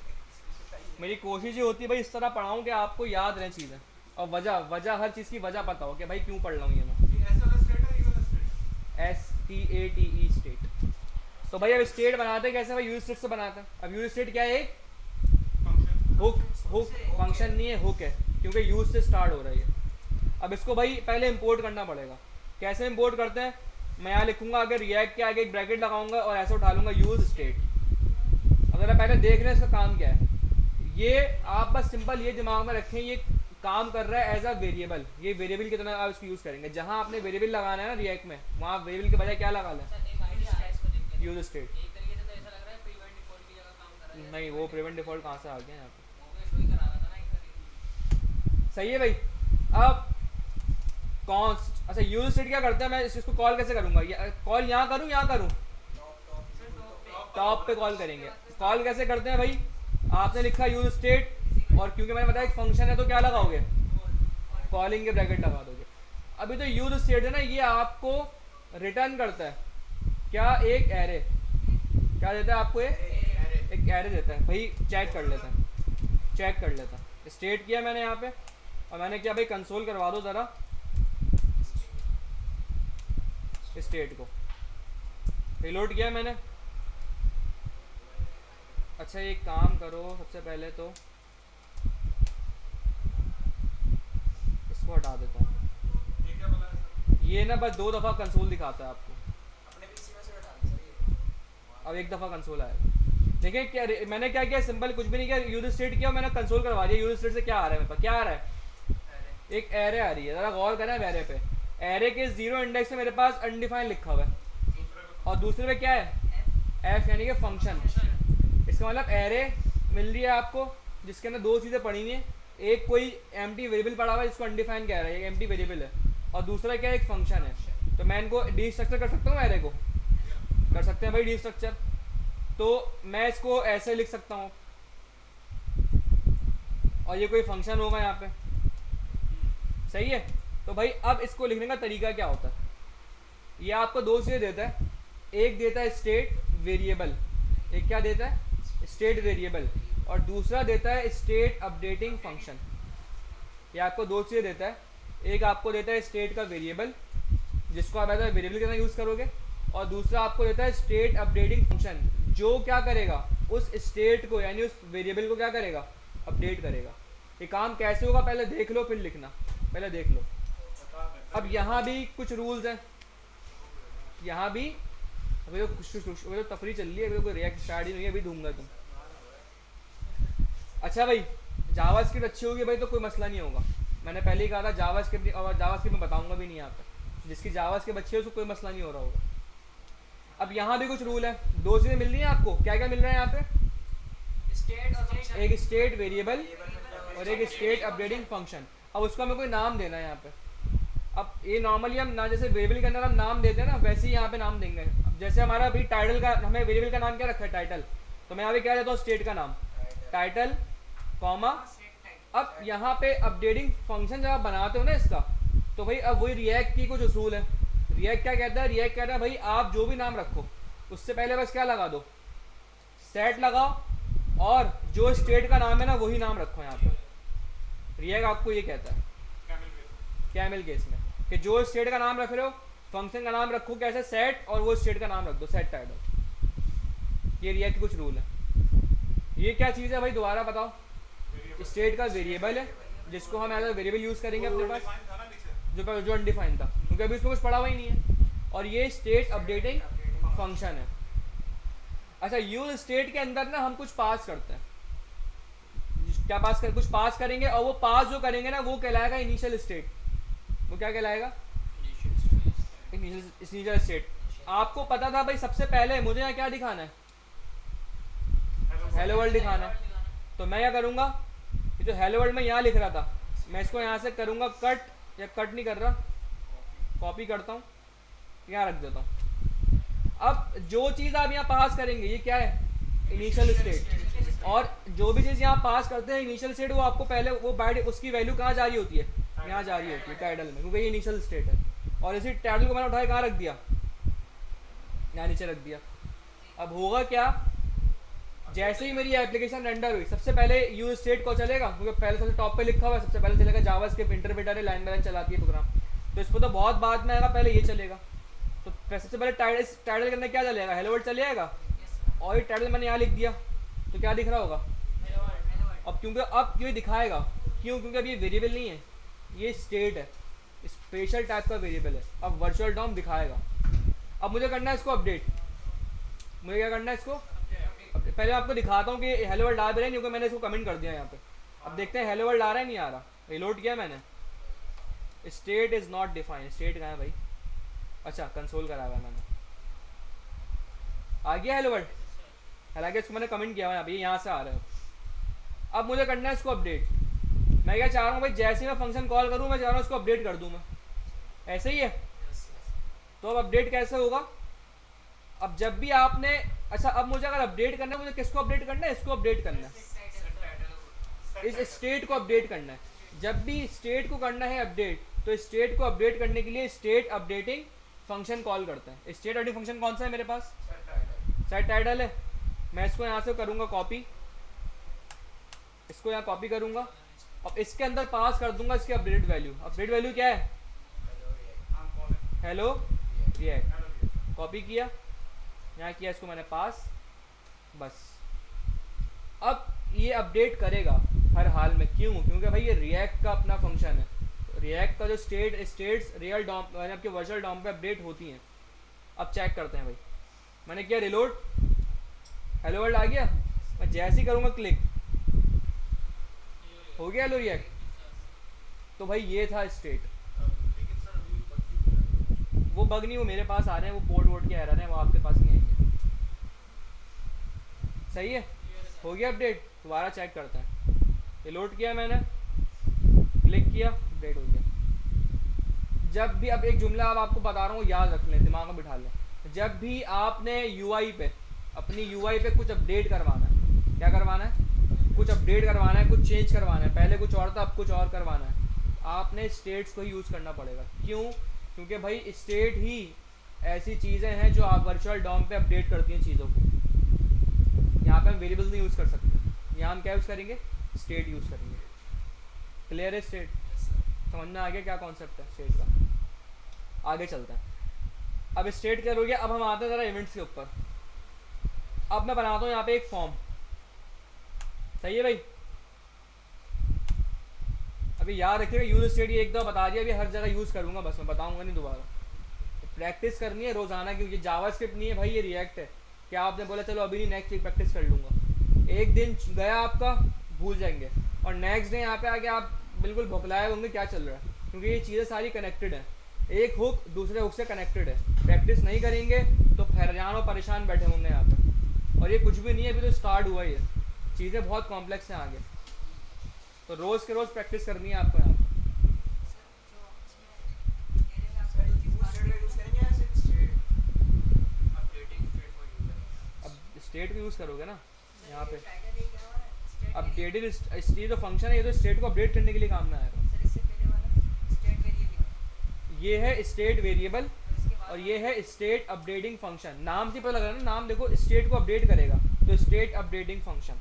मेरी कोशिश ये होती है भाई इस तरह पढ़ाऊँ कि आपको याद रहे चीज़ें, और वजह हर चीज़ की वजह पता हो कि भाई क्यों पढ़ रहा हूँ ये मैं। STATE state. तो भाई अब स्टेट बनाते कैसे, भाई यूज स्टेट से बनाते हैं। अब यूज स्टेट क्या है, एक हुक फंक्शन नहीं है, हुक है, क्योंकि यूज से स्टार्ट हो रहा है। अब इसको भाई पहले इंपोर्ट करना पड़ेगा। कैसे इंपोर्ट करते हैं, मैं यहाँ लिखूंगा अगर रिएक्ट के आगे एक ब्रैकेट लगाऊंगा और ऐसे उठा लूंगा यूज स्टेट। अगर आप पहले देख रहे हैं इसका काम क्या है, ये आप बस सिंपल ये दिमाग में रखें, ये काम कर रहा है एज अ वेरिएबल। ये वेरिएबल की तरह आप इसको यूज़ करेंगे। जहाँ आपने वेरिएबल लगाना है ना रिएक्ट में, वहाँ वेरिएबल के बजाय क्या लगा लें, यूज स्टेट। नहीं वो प्रिवेंट डिफॉल्ट कहाँ से आ गया यहाँ पे, सही है भाई। अब कॉन्स्ट, अच्छा यूज स्टेट क्या करता है, मैं इसको कॉल कैसे करूँगा, कॉल यहाँ करूँ, यहाँ करूँ, टॉप पे कॉल करेंगे। कॉल कैसे करते हैं भाई, आपने लिखा यूज स्टेट, और क्योंकि मैंने बताया एक फंक्शन है तो क्या लगाओगे, कॉलिंग के ब्रैकेट लगा दोगे। अभी तो यूज स्टेट है ना, ये आपको रिटर्न करता है क्या, एक एरे। क्या देता है आपको, एक एरे देता है। भाई चेक कर लेते हैं, स्टेट किया मैंने यहाँ पे, और मैंने क्या भाई कंसोल करवा दो ज़रा स्टेट को, रिलोड किया मैंने। अच्छा एक काम करो, सबसे पहले तो इसको हटा देता हूँ। ये ना बस 2 दफ़ा कंसोल दिखाता है आपको, अब 1 दफ़ा कंसोल आएगा। देखिए क्या मैंने क्या किया, सिंपल कुछ भी नहीं किया, यूज स्टेट किया, मैंने कंसोल करवा दिया। यूज स्टेट से क्या आ रहा है मेरे पास, क्या आ रहा है, एक एरे आ रही है। ज़रा गौर करें एरे पे, एरे के 0 इंडेक्स में मेरे पास अनडिफाइंड लिखा हुआ है, और दूसरे पे क्या है, एफ यानी कि फंक्शन। इसका मतलब एरे मिल रही है आपको जिसके अंदर दो चीज़ें पड़ी हुई हैं, एक कोई एम्प्टी वेरिएबल पड़ा हुआ है जिसको अनडिफाइंड कह रहा है, एक एम्प्टी वेरिएबल है, और दूसरा क्या है, एक फंक्शन है। तो मैं इनको डी स्ट्रक्चर कर सकता हूँ, एरे को कर सकते हैं भाई डी स्ट्रक्चर। तो मैं इसको ऐसे लिख सकता हूँ, और ये कोई फंक्शन होगा यहाँ पे, सही है। तो भाई अब इसको लिखने का तरीका क्या होता है, ये आपको दो चीज़ें देता है, एक देता है स्टेट वेरिएबल, एक क्या देता है, स्टेट वेरिएबल, और दूसरा देता है स्टेट अपडेटिंग फंक्शन। ये आपको दो चीज़ें देता है, एक आपको देता है स्टेट का वेरिएबल जिसको आप ऐसा वेरिएबल के अंदर यूज़ करोगे, और दूसरा आपको देता है स्टेट अपडेटिंग फंक्शन जो क्या करेगा, उस स्टेट को यानी उस वेरिएबल को क्या करेगा, अपडेट करेगा। ये काम कैसे होगा पहले देख लो फिर लिखना, पहले देख लो। अब यहाँ भी कुछ रूल्स हैं, यहाँ भी अभी तो तफरी चल रही है, अभी तो कोई रिएक्ट स्टार्ट ही नहीं है, अभी ढूंढूंगा तुम। अच्छा भाई जावास्क्रिप्ट अच्छी होगी भाई तो कोई मसला नहीं होगा, मैंने पहले ही कहा था जावास्क्रिप्ट, और जावास्क्रिप्ट मैं बताऊंगा भी नहीं यहाँ पे, जिसकी जावास्क्रिप्ट अच्छी है उसको कोई मसला नहीं हो रहा होगा। अब यहाँ भी कुछ रूल है, दो चीज़ें मिल रही हैं आपको, क्या क्या मिल रहा है यहाँ पे, स्टेट और फंक्शन, एक स्टेट वेरिएबल और एक स्टेट अपडेटिंग फंक्शन। अब उसको हमें कोई नाम देना है यहाँ पे। अब ये नॉर्मली हम ना जैसे वेरिएबल के अंदर हम नाम देते हैं ना, वैसे ही यहाँ पे नाम देंगे। अब जैसे हमारा अभी टाइटल का, हमें वेरिएबल का नाम क्या रखा है, टाइटल, तो मैं यहाँ पे क्या देता हूँ, स्टेट का नाम टाइटल कॉमा। अब यहाँ पे अपडेटिंग फंक्शन जब आप बनाते हो ना इसका, तो भाई अब वही रिएक्ट की कुछ उसूल है। रिएक्ट क्या कहता है, रिएक्ट कहता है भाई आप जो भी नाम रखो उससे पहले बस क्या लगा दो, सेट लगाओ, और जो स्टेट का नाम है ना वही नाम रखो यहाँ पे। रिएक्ट आपको ये कहता है कैमल केस में कि जो स्टेट का नाम रख रहे हो फंक्शन का नाम रखो कैसे, सेट, और वो स्टेट का नाम रख दो, सेट टाइटल। ये रिएक्ट कुछ रूल है। ये क्या चीज़ है भाई दोबारा बताओ, स्टेट का वेरिएबल है जिसको हम एज अ वेरिएबल यूज़ करेंगे अपने पास, जो अनडिफाइंड था क्योंकि अभी उसमें कुछ पड़ा हुआ ही नहीं है, और ये स्टेट अपडेटिंग फंक्शन है। अच्छा यूज स्टेट के अंदर ना हम कुछ पास करते हैं, क्या पास कर, कुछ पास करेंगे, और वो पास जो करेंगे ना वो कहलाएगा इनिशियल स्टेट। वो क्या कहलाएगा, इनिशियल स्टेट। आपको पता था भाई सबसे पहले मुझे यहाँ क्या दिखाना है, हेलो वर्ल्ड दिखाना है, तो मैं क्या करूँगा, ये जो हेलो वर्ल्ड में यहाँ लिख रहा था मैं इसको यहाँ से करूँगा कट, या कट नहीं कर रहा, कॉपी करता हूँ, यहाँ रख देता हूँ। अब जो चीज़ आप यहाँ पास करेंगे ये क्या है, इनिशियल स्टेट, और जो भी चीज़ यहाँ पास करते हैं इनिशियल स्टेट वो आपको पहले वो बाइट उसकी वैल्यू कहाँ जा रही होती है, यहाँ जा रही होती है टाइटल में, क्योंकि ये इनिशियल स्टेट है। और इसी टाइटल को मैंने उठाया कहाँ रख दिया, यहाँ नीचे रख दिया। अब होगा क्या, जैसे ही मेरी एप्लीकेशन रेंडर हुई सबसे पहले यूज स्टेट को चलेगा, क्योंकि पहले सबसे टॉप पे लिखा हुआ है, सबसे पहले चलेगा जावास्क्रिप्ट इंटरप्रेटर है, लाइन बाय लाइन चलाती है प्रोग्राम, तो इस पर तो बहुत बाद में आएगा, पहले ये चलेगा। तो सबसे पहले टाइटल के अंदर क्या चलेगा, हेलो वर्ल्ड चलेगा, और ये टाइटल मैंने यहाँ लिख दिया तो क्या दिख रहा होगा, अब क्योंकि अब ये दिखाएगा, क्यों, क्योंकि अब ये वेरिएबल नहीं है, ये स्टेट है, स्पेशल टाइप का वेरिएबल है, अब वर्चुअल डॉम दिखाएगा। अब मुझे करना है इसको अपडेट, मुझे क्या करना है इसको, पहले आपको दिखाता हूँ कि हेलो वर्ल्ड आ रहा है, क्योंकि मैंने इसको कमेंट कर दिया यहाँ पे। अब देखते हैं हेलो वर्ल्ड आ रहा है नहीं आ रहा, रिलोड किया मैंने, state is not defined, state कहाँ है भाई, अच्छा कंसोल करा हुआ है मैंने, आ गया हेलो वर्ल्ड, हालांकि इसको मैंने कमेंट किया हुआ है अभी, यहाँ से आ रहा है। अब मुझे करना है इसको अपडेट, मैं क्या चाह रहा हूँ भाई, जैसे ही मैं फंक्शन कॉल करूँ मैं चाह रहा हूँ इसको अपडेट कर दूँ मैं, ऐसे ही है। तो अब अपडेट कैसे होगा, अब जब भी आपने, अच्छा अब मुझे अगर अपडेट करना है, मुझे किसको अपडेट करना है, इसको अपडेट करना है, इस स्टेट को अपडेट करना है। जब भी स्टेट को करना है अपडेट, तो स्टेट को अपडेट करने के लिए स्टेट अपडेटिंग फंक्शन कॉल करते हैं। स्टेट अपडेटिंग फंक्शन कौन सा है मेरे पास, सेट टाइटल है। मैं इसको यहाँ से करूँगा कॉपी, इसको यहाँ कॉपी करूँगा, अब इसके अंदर पास कर दूंगा इसकी अपडेट वैल्यू। अपडेट वैल्यू क्या है, हेलो रिएक्ट, कॉपी किया, यहाँ किया, इसको मैंने पास, बस। अब ये अपडेट करेगा हर हाल में, क्यों, क्योंकि भाई ये रिएक्ट का अपना फंक्शन है, रिएक्ट का जो स्टेट्स रियल डॉम आपके वर्चुअल डॉम पे अपडेट होती हैं। अब चेक करते हैं भाई, मैंने किया रिलोड, हेलो वर्ल्ड आ गया, मैं जैसे ही करूँगा क्लिक हो गया हेलो रिएक्ट। तो भाई ये था स्टेट। लेकिन सर अभी बग क्यों मिला है? वो बग नहीं, वो मेरे पास आ रहे हैं, वो पोर्ट वोट के एरर हैं, वो आपके पास नहीं आएंगे। सही है, हो गया अपडेट। दोबारा चेक करते हैं। ये लोड किया मैंने, क्लिक किया, अपडेट हो गया। जब भी, अब एक जुमला अब आपको बता रहा हूँ, याद रख लें, दिमाग में बिठा लें। जब भी आपने यूआई पे, अपनी यूआई पे कुछ अपडेट करवाना है, क्या करवाना है, कुछ अपडेट करवाना है, कुछ चेंज करवाना है, पहले कुछ और था अब कुछ और करवाना है, आपने स्टेट्स को ही यूज़ करना पड़ेगा। क्यों? क्योंकि भाई स्टेट ही ऐसी चीज़ें हैं जो आप वर्चुअल डॉम पे अपडेट करती हैं चीज़ों को। यहाँ पे हम वेरिएबल्स नहीं यूज़ कर सकते, यहाँ हम क्या यूज़ करेंगे, स्टेट यूज़ करेंगे। क्लियर है स्टेट? समझ में आ गया क्या कॉन्सेप्ट है स्टेट का? आगे चलते हैं। अब स्टेट क्लियर हो गया, अब हम आते हैं ज़रा इवेंट्स के ऊपर। अब मैं बनाता हूँ यहाँ पे एक फॉर्म। सही है भाई? अभी याद रखिएगा, यूज स्टेट ये एक दो बता दिया, अभी हर जगह यूज़ करूँगा, बस मैं बताऊँगा नहीं दोबारा। प्रैक्टिस करनी है रोज़ाना, क्योंकि जावास्क्रिप्ट नहीं है भाई, ये रिएक्ट है। क्या आपने बोला चलो अभी नहीं, नेक्स्ट वीक प्रैक्टिस कर लूँगा, एक दिन गया आपका, भूल जाएंगे, और नेक्स्ट डे यहाँ पे आके आप बिल्कुल भुखलाए होंगे क्या चल रहा है, क्योंकि ये चीज़ें सारी कनेक्टेड हैं। एक हुक दूसरे हुक से कनेक्टेड है। प्रैक्टिस नहीं करेंगे तो हैरान और परेशान बैठे होंगे यहाँ पे। और ये कुछ भी नहीं है, अभी तो स्टार्ट हुआ ही है, चीज़ें बहुत कॉम्प्लेक्स हैं आगे, तो रोज़ के रोज़ प्रैक्टिस करनी है आपको यहाँ पे। अब स्टेट को यूज़ करोगे ना यहाँ पे, अपडेटेड स्टेट जो फंक्शन है, ये तो स्टेट को अपडेट करने के लिए काम में आएगा। ये है स्टेट वेरिएबल और ये है स्टेट अपडेटिंग फंक्शन। नाम से पता लग रहा है ना, नाम देखो, स्टेट को अपडेट करेगा तो स्टेट अपडेटिंग फंक्शन।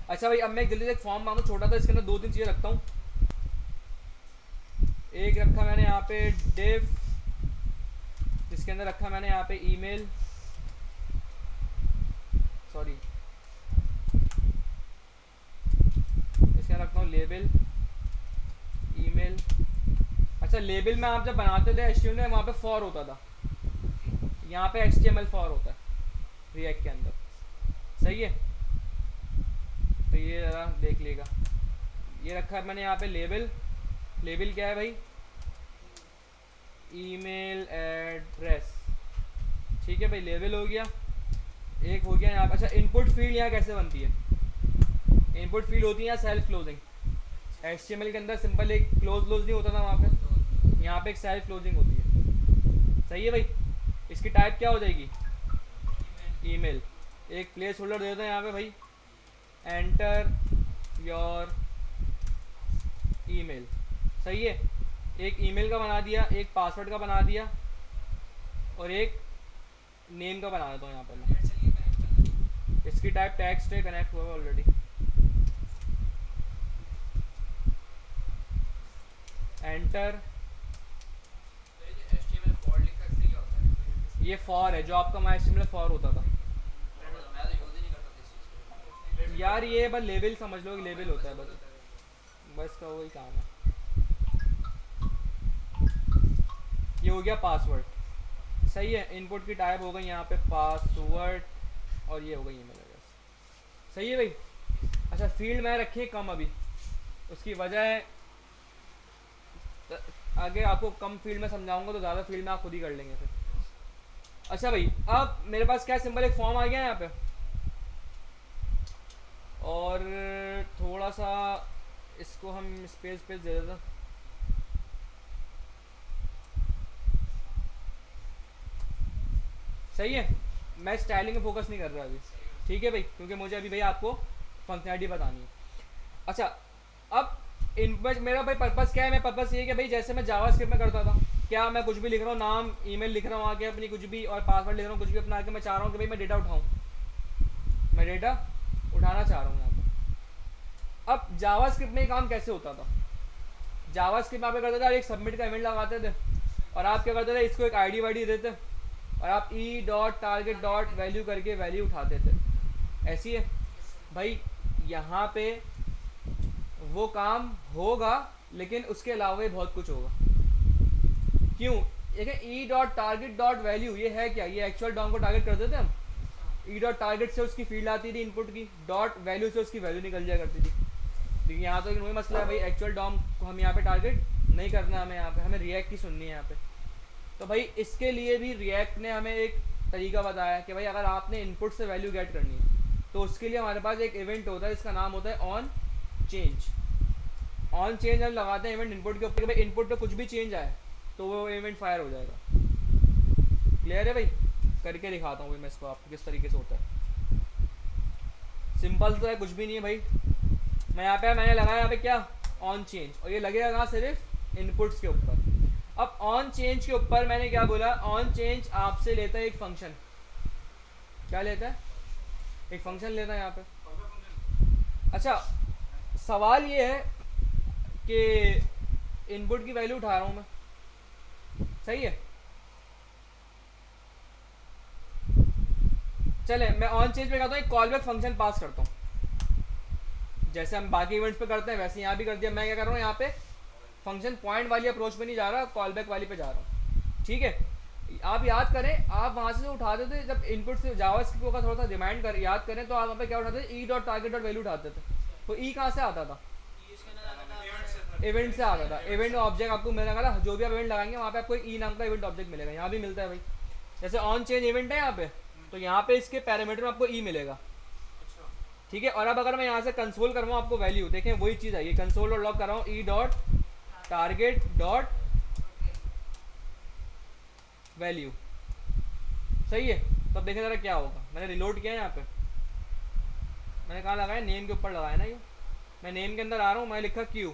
अच्छा भाई, अब मैं जल्दी से एक फॉर्म मांगू छोटा था, इसके अंदर दो तीन चीज़ें रखता हूँ। एक रखा मैंने यहाँ पे डिव, इसके अंदर रखा मैंने यहाँ पे ईमेल, सॉरी इसके अंदर रखता हूँ लेबल, ईमेल। अच्छा, लेबल में आप जब बनाते थे HTML में, वहाँ पे फॉर होता था, यहाँ पे HTML फॉर होता है रिएक्ट के अंदर। सही है, तो ये ज़रा देख लेगा। ये रखा है मैंने यहाँ पे लेबल। लेबल क्या है भाई, ईमेल एड्रेस। ठीक है भाई, लेबल हो गया, एक हो गया यहाँ पे। अच्छा, इनपुट फील्ड यहाँ कैसे बनती है, इनपुट फील्ड होती है यहाँ सेल्फ क्लोजिंग। HTML के अंदर सिंपल एक क्लोज नहीं होता था वहाँ पे, यहाँ पे एक सेल्फ क्लोजिंग होती है। सही है भाई, इसकी टाइप क्या हो जाएगी, ईमेल। एक प्लेस होल्डर दे देते हैं यहाँ पे भाई, एंटर योर ईमेल। सही है, एक ईमेल का बना दिया, एक पासवर्ड का बना दिया, और एक नेम का बना देता हूँ यहाँ पर मैं। इसकी टाइप टेक्स्ट है, कनेक्ट हुआ है ऑलरेडी। एंटर। ये फॉर है, जो आपका MySQL फॉर होता था यार, ये बस लेबल समझ लो, लेबल होता है बस का वही काम है। ये हो गया पासवर्ड। सही है, इनपुट की टाइप हो गई यहाँ पे पासवर्ड, और ये हो गई ईमेल एड्रेस। सही है भाई। अच्छा, फील्ड मैं रखी कम अभी, उसकी वजह है आगे आपको कम फील्ड में समझाऊंगा, तो ज़्यादा फील्ड में आप खुद ही कर लेंगे फिर। अच्छा भाई, अब मेरे पास क्या सिंपल एक फॉर्म आ गया है यहाँ पे, और थोड़ा सा इसको हम स्पेस दे देते। सही है, मैं स्टाइलिंग में फोकस नहीं कर रहा अभी, ठीक है भाई, क्योंकि मुझे अभी भाई आपको फंक्शनैलिटी बतानी है। अच्छा, अब मेरा भाई पर्पस क्या है, मेरा पर्पस ये है कि भाई जैसे मैं जावास्क्रिप्ट में करता था, क्या मैं कुछ भी लिख रहा हूँ, नाम ईमेल लिख रहा हूँ आगे अपनी कुछ भी, और पासवर्ड लिख रहा हूँ कुछ भी अपना आगे, मैं चाह रहा हूँ कि भाई मैं डेटा उठाऊँ, मैं डेटा उठाना चाह रहा हूँ यहाँ पर। अब जावास्क्रिप्ट में ये काम कैसे होता था, जावास्क्रिप्ट में आप क्या करते थे, एक सबमिट का इवेंट लगाते थे, और आप क्या करते थे, इसको एक ID वाईडी देते, और आप e.target.value करके वैल्यू उठाते थे। ऐसी है भाई, यहाँ पे वो काम होगा, लेकिन उसके अलावा भी बहुत कुछ होगा। क्यों? देखिए, e.target.value ये है क्या, ये एक्चुअल डॉम को टारगेट करते थे हम, ई डॉट टारगेट से उसकी फील्ड आती थी इनपुट की, डॉट वैल्यू से उसकी वैल्यू निकल जाया करती थी। लेकिन यहाँ तो वही मसला है भाई, एक्चुअल डॉम को हम यहाँ पे टारगेट नहीं करना, हमें यहाँ पे हमें रिएक्ट की सुननी है यहाँ पे। तो भाई इसके लिए भी रिएक्ट ने हमें एक तरीका बताया कि भाई अगर आपने इनपुट से वैल्यू गेट करनी है तो उसके लिए हमारे पास एक इवेंट होता है जिसका नाम होता है ऑन चेंज। ऑन चेंज हम लगाते हैं इवेंट इनपुट के ऊपर कि भाई इनपुट पे कुछ भी चेंज आए तो वो इवेंट फायर हो जाएगा। क्लियर है भाई? करके दिखाता हूँ भाई मैं इसको आपको किस तरीके से होता है। सिंपल तो है, कुछ भी नहीं है भाई। मैं यहाँ पे मैंने लगाया यहाँ पे क्या ऑन चेंज, और ये लगेगा कहाँ सिर्फ इनपुट्स के ऊपर। अब ऑन चेंज के ऊपर मैंने क्या बोला, ऑन चेंज आपसे लेता है एक फंक्शन। क्या लेता है? एक फंक्शन लेता है यहाँ पे। अच्छा सवाल ये है कि इनपुट की वैल्यू उठा रहा हूँ मैं, सही है? चले मैं ऑन चेंज पे करता हूँ, एक कॉल बैक फंक्शन पास करता हूँ, जैसे हम बाकी इवेंट्स पे करते हैं वैसे यहाँ भी कर दिया। मैं क्या कर रहा हूँ यहाँ पे फंक्शन पॉइंट वाली अप्रोच पे नहीं जा रहा, कॉल बैक वाली पे जा रहा हूँ। ठीक है, आप याद करें, आप वहाँ से उठाते थे जब इनपुट से जावास्क्रिप्ट का थोड़ा सा रिमाइंड कर याद करें तो आप वहाँ पे क्या उठाते थे, E dot target dot value उठाते थे। तो ई कहाँ से आता था? इवेंट से आता था। इवेंट ऑब्जेक्ट आपको मिलेगा ना, जो भी आप इवेंट लगाएंगे वहाँ पे आपको ई नाम का इवेंट ऑब्जेक्ट मिलेगा। यहाँ भी मिलता है भाई, जैसे ऑन चेंज इवेंट है यहाँ पे, तो यहाँ पे इसके पैरामीटर में आपको ई मिलेगा। ठीक है, और अब अगर मैं यहाँ से कंसोल करवाऊँ आपको वैल्यू, देखें वही चीज़ आई है, कंसोल और लॉग कर रहा हूँ E dot target dot value, सही है? तो अब देखें ज़रा क्या होगा। मैंने रिलोड किया है यहाँ पे, मैंने कहाँ लगाया, नेम के ऊपर लगाया ना ये। मैं नेम के अंदर आ रहा हूँ, मैं लिखा Q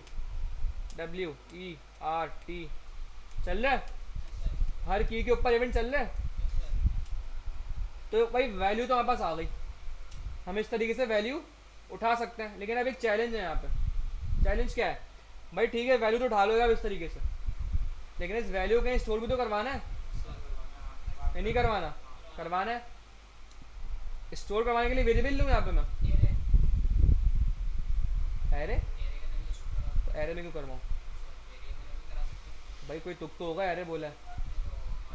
W E R T, चल रहा है हर की के ऊपर इवेंट चल रहा है। तो भाई वैल्यू तो हमारे पास आ गई, हम इस तरीके से वैल्यू उठा सकते हैं। लेकिन अब एक चैलेंज है यहाँ पे। चैलेंज क्या है भाई? ठीक है वैल्यू तो उठा लो अब इस तरीके से, लेकिन इस वैल्यू कहीं स्टोर भी तो करवाना है, ये नहीं करवाना? करवाना है। स्टोर करवाने के लिए वेरिएबल लूँ यहाँ पे मैं, एरे। तो एरे में क्यों करवाऊँ भाई? कोई तुक तो होगा, एरे बोला है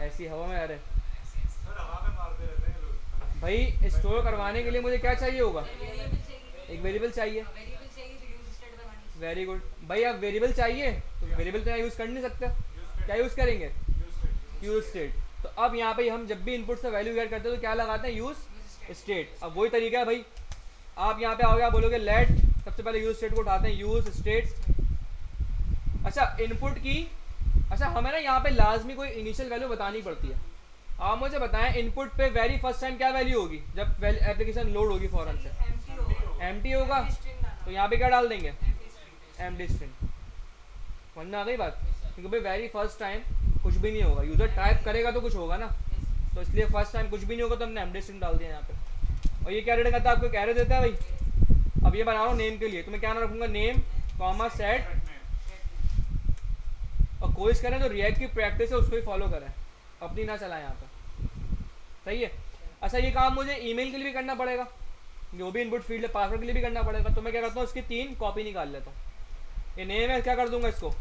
ऐसी हवा में एरे। सर हवा में मारते रहते हैं लोग। भाई स्टोर करवाने के लिए मुझे क्या चाहिए होगा? एक वेरिएबल चाहिए। वेरी गुड भाई, अब वेरिएबल चाहिए तो वेरिएबल तो यहाँ यूज़ कर नहीं सकते, क्या यूज़ करेंगे? Use state. तो अब यहाँ पे हम जब भी इनपुट से वैल्यू गेट करते हैं तो क्या लगाते हैं? Use state. अब वही तरीका है भाई, आप यहाँ पे आओगे, आप बोलोगे लेट, सबसे पहले यूज स्टेट को उठाते हैं, यूज स्टेट। अच्छा इनपुट की, अच्छा हमें ना यहाँ पे लाजमी कोई इनिशियल वैल्यू बतानी पड़ती है। आप मुझे बताएं इनपुट पे वेरी फर्स्ट टाइम क्या वैल्यू होगी जब एप्लीकेशन लोड होगी फौरन से? एम्प्टी होगा। तो यहाँ पे क्या डाल देंगे? Empty string. वरना आ गई बात, क्योंकि भाई वेरी फर्स्ट टाइम कुछ भी नहीं होगा, यूज़र टाइप करेगा तो कुछ होगा ना, तो इसलिए फर्स्ट टाइम कुछ भी नहीं होगा तो हमने एम्प्टी स्ट्रिंग डाल दिया यहाँ पे। और ये क्या रिटर्न करता है? आपको क्या देता है भाई? अब ये बना रहा हूँ नेम के लिए, तो मैं क्या नाम रखूँगा? Name comma set. और कोशिश करें तो रिएक्ट की प्रैक्टिस है उसको ही फॉलो करें, अपनी ना चलाएं यहाँ पे, सही है? अच्छा ये काम मुझे ईमेल के लिए भी करना पड़ेगा, जो भी इनपुट फील्ड है पासवर्ड के लिए भी करना पड़ेगा। तो मैं क्या करता हूँ, इसकी 3 कॉपी निकाल लेता हूँ। ये नेम है, क्या कर दूंगा इसको?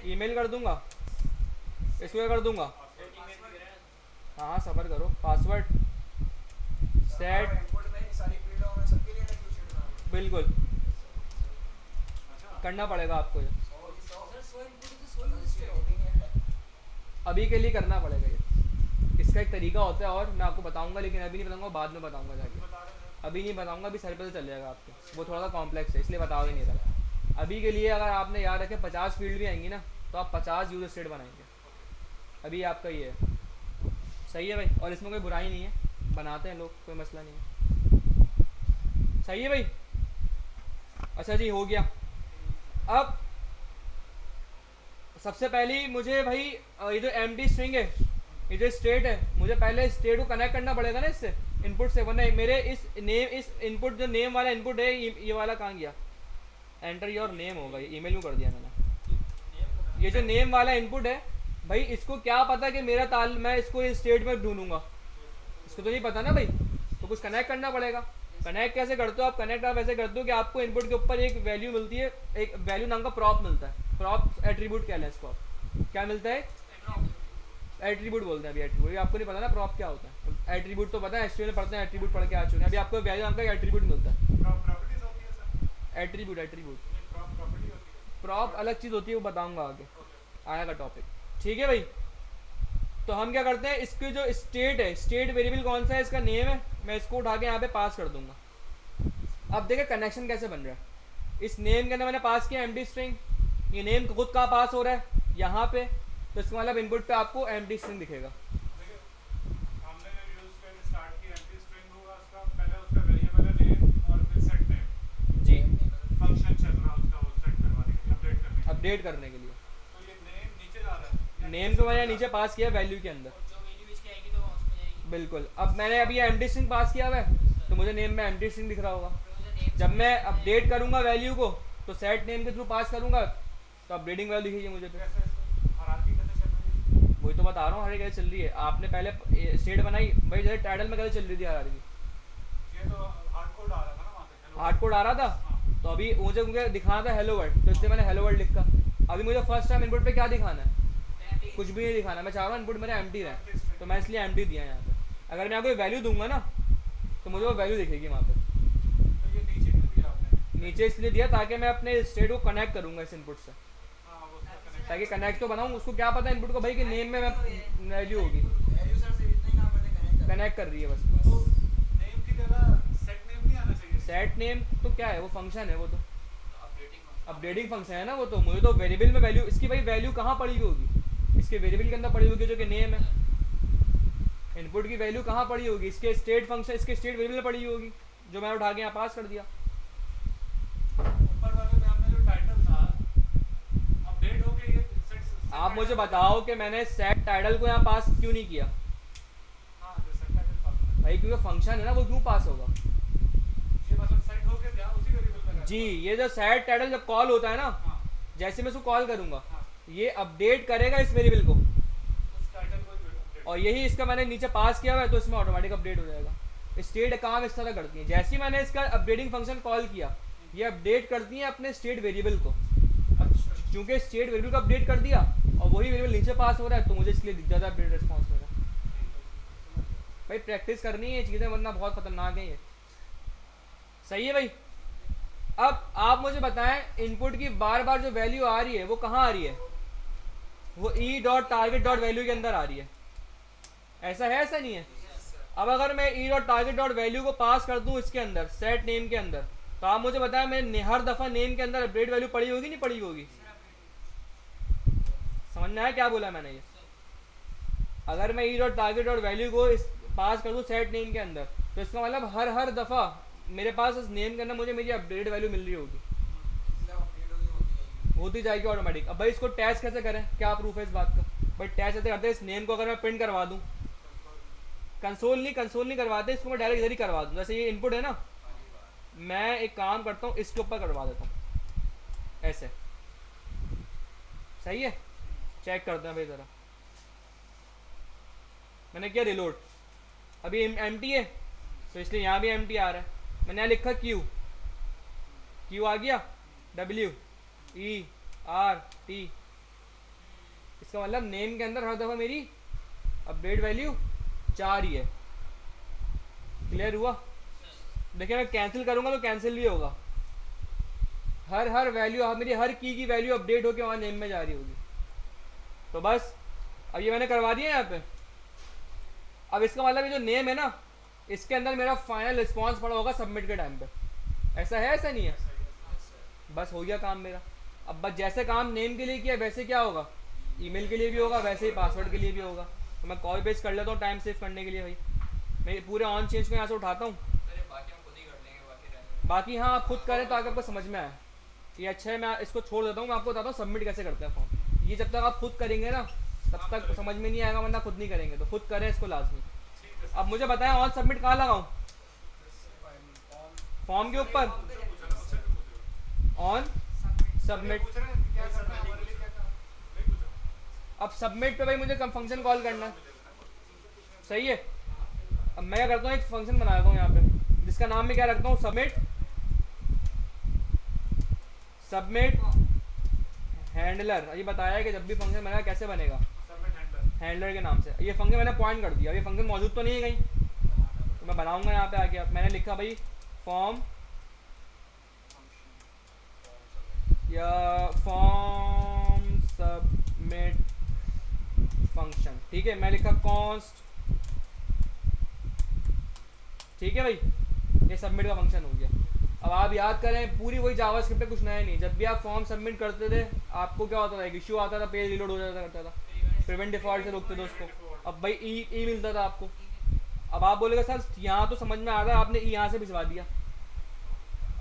ईमेल कर दूंगा। इसको क्या कर दूंगा? हाँ सबर करो, पासवर्ड सेट, बिल्कुल करना पड़ेगा आपको ये, अभी के लिए करना पड़ेगा ये। इसका एक तरीका होता है और मैं आपको बताऊंगा, लेकिन अभी नहीं बताऊंगा, बाद में बताऊंगा जाके। अभी नहीं बताऊंगा, अभी सर पे से चल जाएगा आपके, वो थोड़ा सा कॉम्प्लेक्स है इसलिए बताओ ही नहीं रहा। अभी के लिए अगर आपने याद रखे 50 फील्ड भी आएंगी ना तो आप 50 यूजर स्टेट बनाएंगे। अभी आपका ये है, सही है भाई? और इसमें कोई बुराई नहीं है, बनाते हैं लोग, कोई मसला नहीं है, सही है भाई? अच्छा जी हो गया। अब सबसे पहले मुझे भाई ये जो एम्प्टी स्ट्रिंग है, ये जो स्टेट है, मुझे पहले स्टेट को कनेक्ट करना पड़ेगा ना इससे, इनपुट से, वरना मेरे इस इनपुट जो नेम वाला इनपुट है ये वाला कहाँ गया? एंटर योर नेम होगा, ये ईमेल में कर दिया मैंने। ये जो नेम वाला इनपुट है भाई, इसको क्या पता कि मेरा मैं इसको इस स्टेट में ढूंढूंगा, इसको तो नहीं पता ना भाई, तो कुछ कनेक्ट करना पड़ेगा। कनेक्ट कैसे करते हो आप? कनेक्ट आप ऐसे करते हो कि आपको इनपुट के ऊपर एक वैल्यू मिलती है, एक वैल्यू नाम का प्रॉप मिलता है, प्रॉप एट्रीब्यूट कह लें इसको आप। क्या मिलता है? एट्रीब्यूट बोलते हैं अभी, एट्रीब्यूट आपको नहीं पता ना प्रॉप क्या होता है। एट्रीब्यूट तो पता है, एचटीएमएल में पढ़ते हैं, एट्रीब्यूट पढ़ के आ चुके हैं। अभी आपको वैल्यू नाम का एट्रीब्यूट मिलता है। प्रॉपर्टीज होती है सर, एट्रीब्यूट, एट्रीब्यूट प्रॉपर्टी होती है। प्रॉप अलग चीज़ होती है, वो बताऊंगा आगे ओके आएगा टॉपिक। ठीक है भाई, तो हम क्या करते हैं, इसकी जो स्टेट है, स्टेट वेरिएबल कौन सा है, इसका नेम है, मैं इसको उठा के यहाँ पे पास कर दूंगा। अब देखिए कनेक्शन कैसे बन रहा है। इस नेम के अंदर मैंने पास किया एम्प्टी स्ट्रिंग, ये नेम खुद कहाँ पास हो रहा है, यहाँ पे, तो इसका मतलब इनपुट पे आपको एम्प्टी स्ट्रिंग दिखेगा। देखिए हमने यूज कर स्टार्ट की एम्प्टी स्ट्रिंग होगा, उसका पहले उसका वेरिएबल है नेम और फिर सेट नेम, जी, फंक्शन चल रहा है उसका, वो सेट करवाने के लिए, अपडेट करने के लिए। तो ये नेम नीचे जा रहा है, नेम को मैंने नीचे पास किया वैल्यू के अंदर, और जो वैल्यू इसकी आएगी तो उसमें जाएगी। बिल्कुल। अब मैंने अभी एम्प्टी स्ट्रिंग पास किया हुआ है, तो मुझे नेम में एम्प्टी स्ट्रिंग दिख रहा होगा। फिर मुझे नेम जब मैं अपडेट करूंगा वैल्यू को, तो सेट नेम के थ्रू पास करूंगा, तो अपडेटिंग वैल्यू दिखेगी मुझे। फिर कैसे हायरार्की कैसे चल रही है? वही तो बता रहा हूँ, हर कैसे चल रही है। आपने पहले स्टेट बनाई भाई, जैसे टाइटल में कैसे चल रही थी हायरार्की, ये तो हार्ड कोड आ रहा था ना वहाँ पे, हार्ड कोड आ रहा था। हाँ। तो अभी मुझे दिखाना था हेलो वर्ल्ड, तो इसलिए मैंने हेलो वर्ल्ड लिखा। अभी मुझे फर्स्ट टाइम इनपुट पे क्या दिखाना है, कुछ भी नहीं दिखाना। मैं चाह रहा हूँ इनपुट मेरा एम्प्टी रहे, तो मैं इसलिए एम्प्टी दिया यहाँ पे। अगर मैं कोई वैल्यू दूंगा ना, तो मुझे वो वैल्यू दिखेगी वहाँ पे। तो ये नीचे क्यों दिया आपने? नीचे इसलिए दिया ताकि मैं अपने स्टेट को कनेक्ट करूंगा इस इनपुट से, हाँ वो उसका कनेक्ट, ताकि कनेक्ट तो बनाऊँ। उसको क्या पता इनपुट को भाई कि नेम में वैल्यू होगी, यूजर से इतना ही काम करते कनेक्ट कर रही है बस। तो नेम की जगह सेट नेम नहीं आना चाहिए? सेट नेम तो क्या है, वो फंक्शन है, वो तो अपडेटिंग अपडेटिंग फंक्शन है ना। वो तो मुझे तो वेरिएबल में वैल्यू, इसकी भाई वैल्यू कहाँ पड़ी हुई होगी, इसके वेरिएबल के अंदर पड़ी होगी जो कि नेम है। इनपुट की वैल्यू कहाँ पड़ी होगी, इसके स्टेट फंक्शन, इसके स्टेट वेरिएबल में पड़ी होगी, जो मैंने उठा के यहाँ पास कर दिया। ऊपर वाले में हमने जो टाइटल था अपडेट होके ये सेट, आप मुझे बताओ कि मैंने सेट टाइटल को यहाँ पास क्यों नहीं किया। हाँ जो सेट टाइटल पास होना भाई क्योंकि फंक्शन है ना, वो क्यों पास होगा। ये मतलब सेट होके जहाँ उसी वेरिएबल में जी, ये जो सेट टाइटल जब कॉल होता है ना, हाँ जैसे मैं इसको कॉल करूंगा, हाँ ये अपडेट करेगा इस वेरिएबल को, उस टाइटल को अपडेट, और यही इसका मैंने नीचे पास किया हुआ है, तो इसमें ऑटोमेटिक अपडेट हो जाएगा। स्टेट काम इस तरह करती है, जैसे ही मैंने इसका अपडेटिंग फंक्शन कॉल किया, ये अपडेट करती है अपने स्टेट वेरिएबल को। अब चूंकि स्टेट वेरिएबल को अपडेट कर दिया और वही वेरिएबल नीचे पास हो रहा है, तो मुझे इसलिए दिख जाता है अपडेट रिस्पॉन्स मेरा। भाई प्रैक्टिस करनी है ये चीज़ें, वरना बहुत खतरनाक है ये। सही है भाई। अब आप मुझे बताएं, इनपुट की बार बार जो वैल्यू आ रही है वो कहाँ आ रही है, वो E dot target dot value के अंदर आ रही है। ऐसा है, ऐसा नहीं है। अब अगर मैं E dot target dot value को पास कर दूं इसके अंदर, सेट नेम के अंदर, तो आप मुझे बताएं मैं हर दफ़ा नेम के अंदर अपडेट वैल्यू पड़ी होगी नहीं पड़ी होगी। समझ में आया क्या बोला मैंने ये। अगर मैं E dot target dot value को इस पास कर दूं सेट नेम के अंदर, तो इसका मतलब हर दफ़ा मेरे पास इस नेम के अंदर मुझे मेरी अपडेट वैल्यू मिल रही होगी, होती जाएगी ऑटोमेटिक। अब भाई इसको टैच कैसे करें, क्या प्रूफ है इस बात का। भाई टैच ऐसे करते हैं, इस नेम को अगर मैं प्रिंट करवा दूँ, कंसोल नहीं करवाते, इसको मैं डायरेक्ट इधर ही करवा दूँ। जैसे ये इनपुट है ना, मैं एक काम करता हूँ, इसके ऊपर करवा देता हूँ ऐसे। सही है, चेक करते हैं भाई ज़रा। मैंने किया रिलोड, अभी एम्प्टी है, तो इसलिए यहाँ भी एम्प्टी आ रहा है। मैंने यहाँ लिखा क्यू आ गया, WERT, इसका मतलब नेम के अंदर हर दफ़ा मेरी अपडेट वैल्यू 4 ही है। क्लियर हुआ। देखिए मैं कैंसिल करूंगा तो कैंसिल भी होगा, हर वैल्यू मेरी हर की वैल्यू अपडेट होकर वहाँ नेम में जा रही होगी। तो बस अब ये मैंने करवा दिया यहाँ पे। अब इसका मतलब ये जो नेम है ना, इसके अंदर मेरा फाइनल रिस्पॉन्स पड़ा होगा सबमिट के टाइम पे। ऐसा है, ऐसा नहीं है। बस हो गया काम मेरा। अब बस जैसे काम नेम के लिए किया वैसे क्या होगा, ईमेल के लिए भी होगा, वैसे ही पासवर्ड के लिए भी होगा। तो मैं कॉपी पेस्ट कर लेता हूँ टाइम सेव करने के लिए। भाई मैं पूरे ऑन चेंज को यहाँ से उठाता हूँ, बाकी हम खुद ही कर लेंगे, बाकी हाँ आप खुद करें तो आगे आपको समझ में आए। ये अच्छा है, मैं इसको छोड़ देता हूँ। मैं आपको बताता हूँ सबमिट कैसे करते हैं फॉर्म। ये जब तक आप खुद करेंगे ना तब तक समझ में नहीं आएगा, वरना खुद नहीं करेंगे। तो खुद करें इसको लाजमी। अब मुझे बताएं ऑन सबमिट कहाँ लगाऊं, फॉर्म के ऊपर ऑन सबमिट। पूछ रहे हैं क्या करना है हमारे लिए, क्या काम नहीं पूछा। अब सबमिट पे भाई मुझे फंक्शन कॉल करना है, सही है। अब मैं क्या करता हूँ, एक फंक्शन बना देता हूँ यहाँ पे, जिसका नाम मैं क्या रखता हूँ, सबमिट हैंडलर। ये बताया है कि जब भी फंक्शन बनेगा कैसे बनेगा, सबमिट हैंडलर। हैंडलर के नाम से। ये फंक्शन मैंने पॉइंट कर दिया, ये फंक्शन मौजूद तो नहीं है कहीं, तो मैं बनाऊंगा यहाँ पे आके। अब मैंने लिखा भाई फॉर्म या फॉर्म सबमिट फंक्शन, ठीक है। मैं लिखा कॉन्स्ट, ठीक है भाई, ये सबमिट का फंक्शन हो गया। अब आप याद करें पूरी वही जावास्क्रिप्ट पे, कुछ नया नहीं। जब भी आप फॉर्म सबमिट करते थे आपको क्या होता था, एक इशू आता था, पेज रिलोड हो जाता करता था, प्रिवेंट डिफॉल्ट से रोकते थे उसको। अब भाई ई मिलता था आपको। अब आप बोलेगा सर यहाँ तो समझ में आ रहा है, आपने ई यहाँ से भिजवा दिया।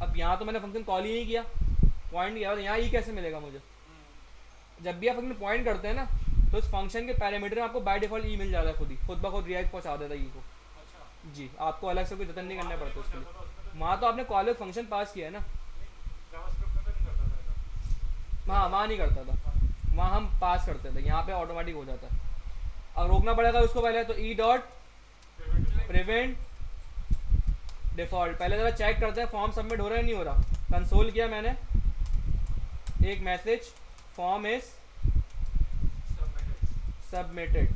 अब यहाँ तो मैंने फंक्शन कॉल ही नहीं किया, पॉइंट किया, और यहाँ ई कैसे मिलेगा मुझे? जब भी आप फंक्शन पॉइंट करते हैं ना, तो इस फंक्शन के पैरामीटर में आपको बाय डिफॉल्ट ई मिल जाता है, खुद ब खुद रिएक्ट पहुँचा देता है ई को। जी, आपको अलग से कोई जतन नहीं करना पड़ता उसके लिए। वहाँ तो आपने कॉल फंक्शन पास किया है ना। हाँ, वहाँ नहीं करता था, वहाँ हम पास करते थे, यहाँ पे ऑटोमेटिक हो जाता है। अब रोकना पड़ेगा उसको पहले, तो ई डॉट प्रिवेंट डिफॉल्ट। पहले ज़रा चेक करते हैं फॉर्म सबमिट हो रहा है नहीं हो रहा। कंसोल किया मैंने, एक message form is submitted,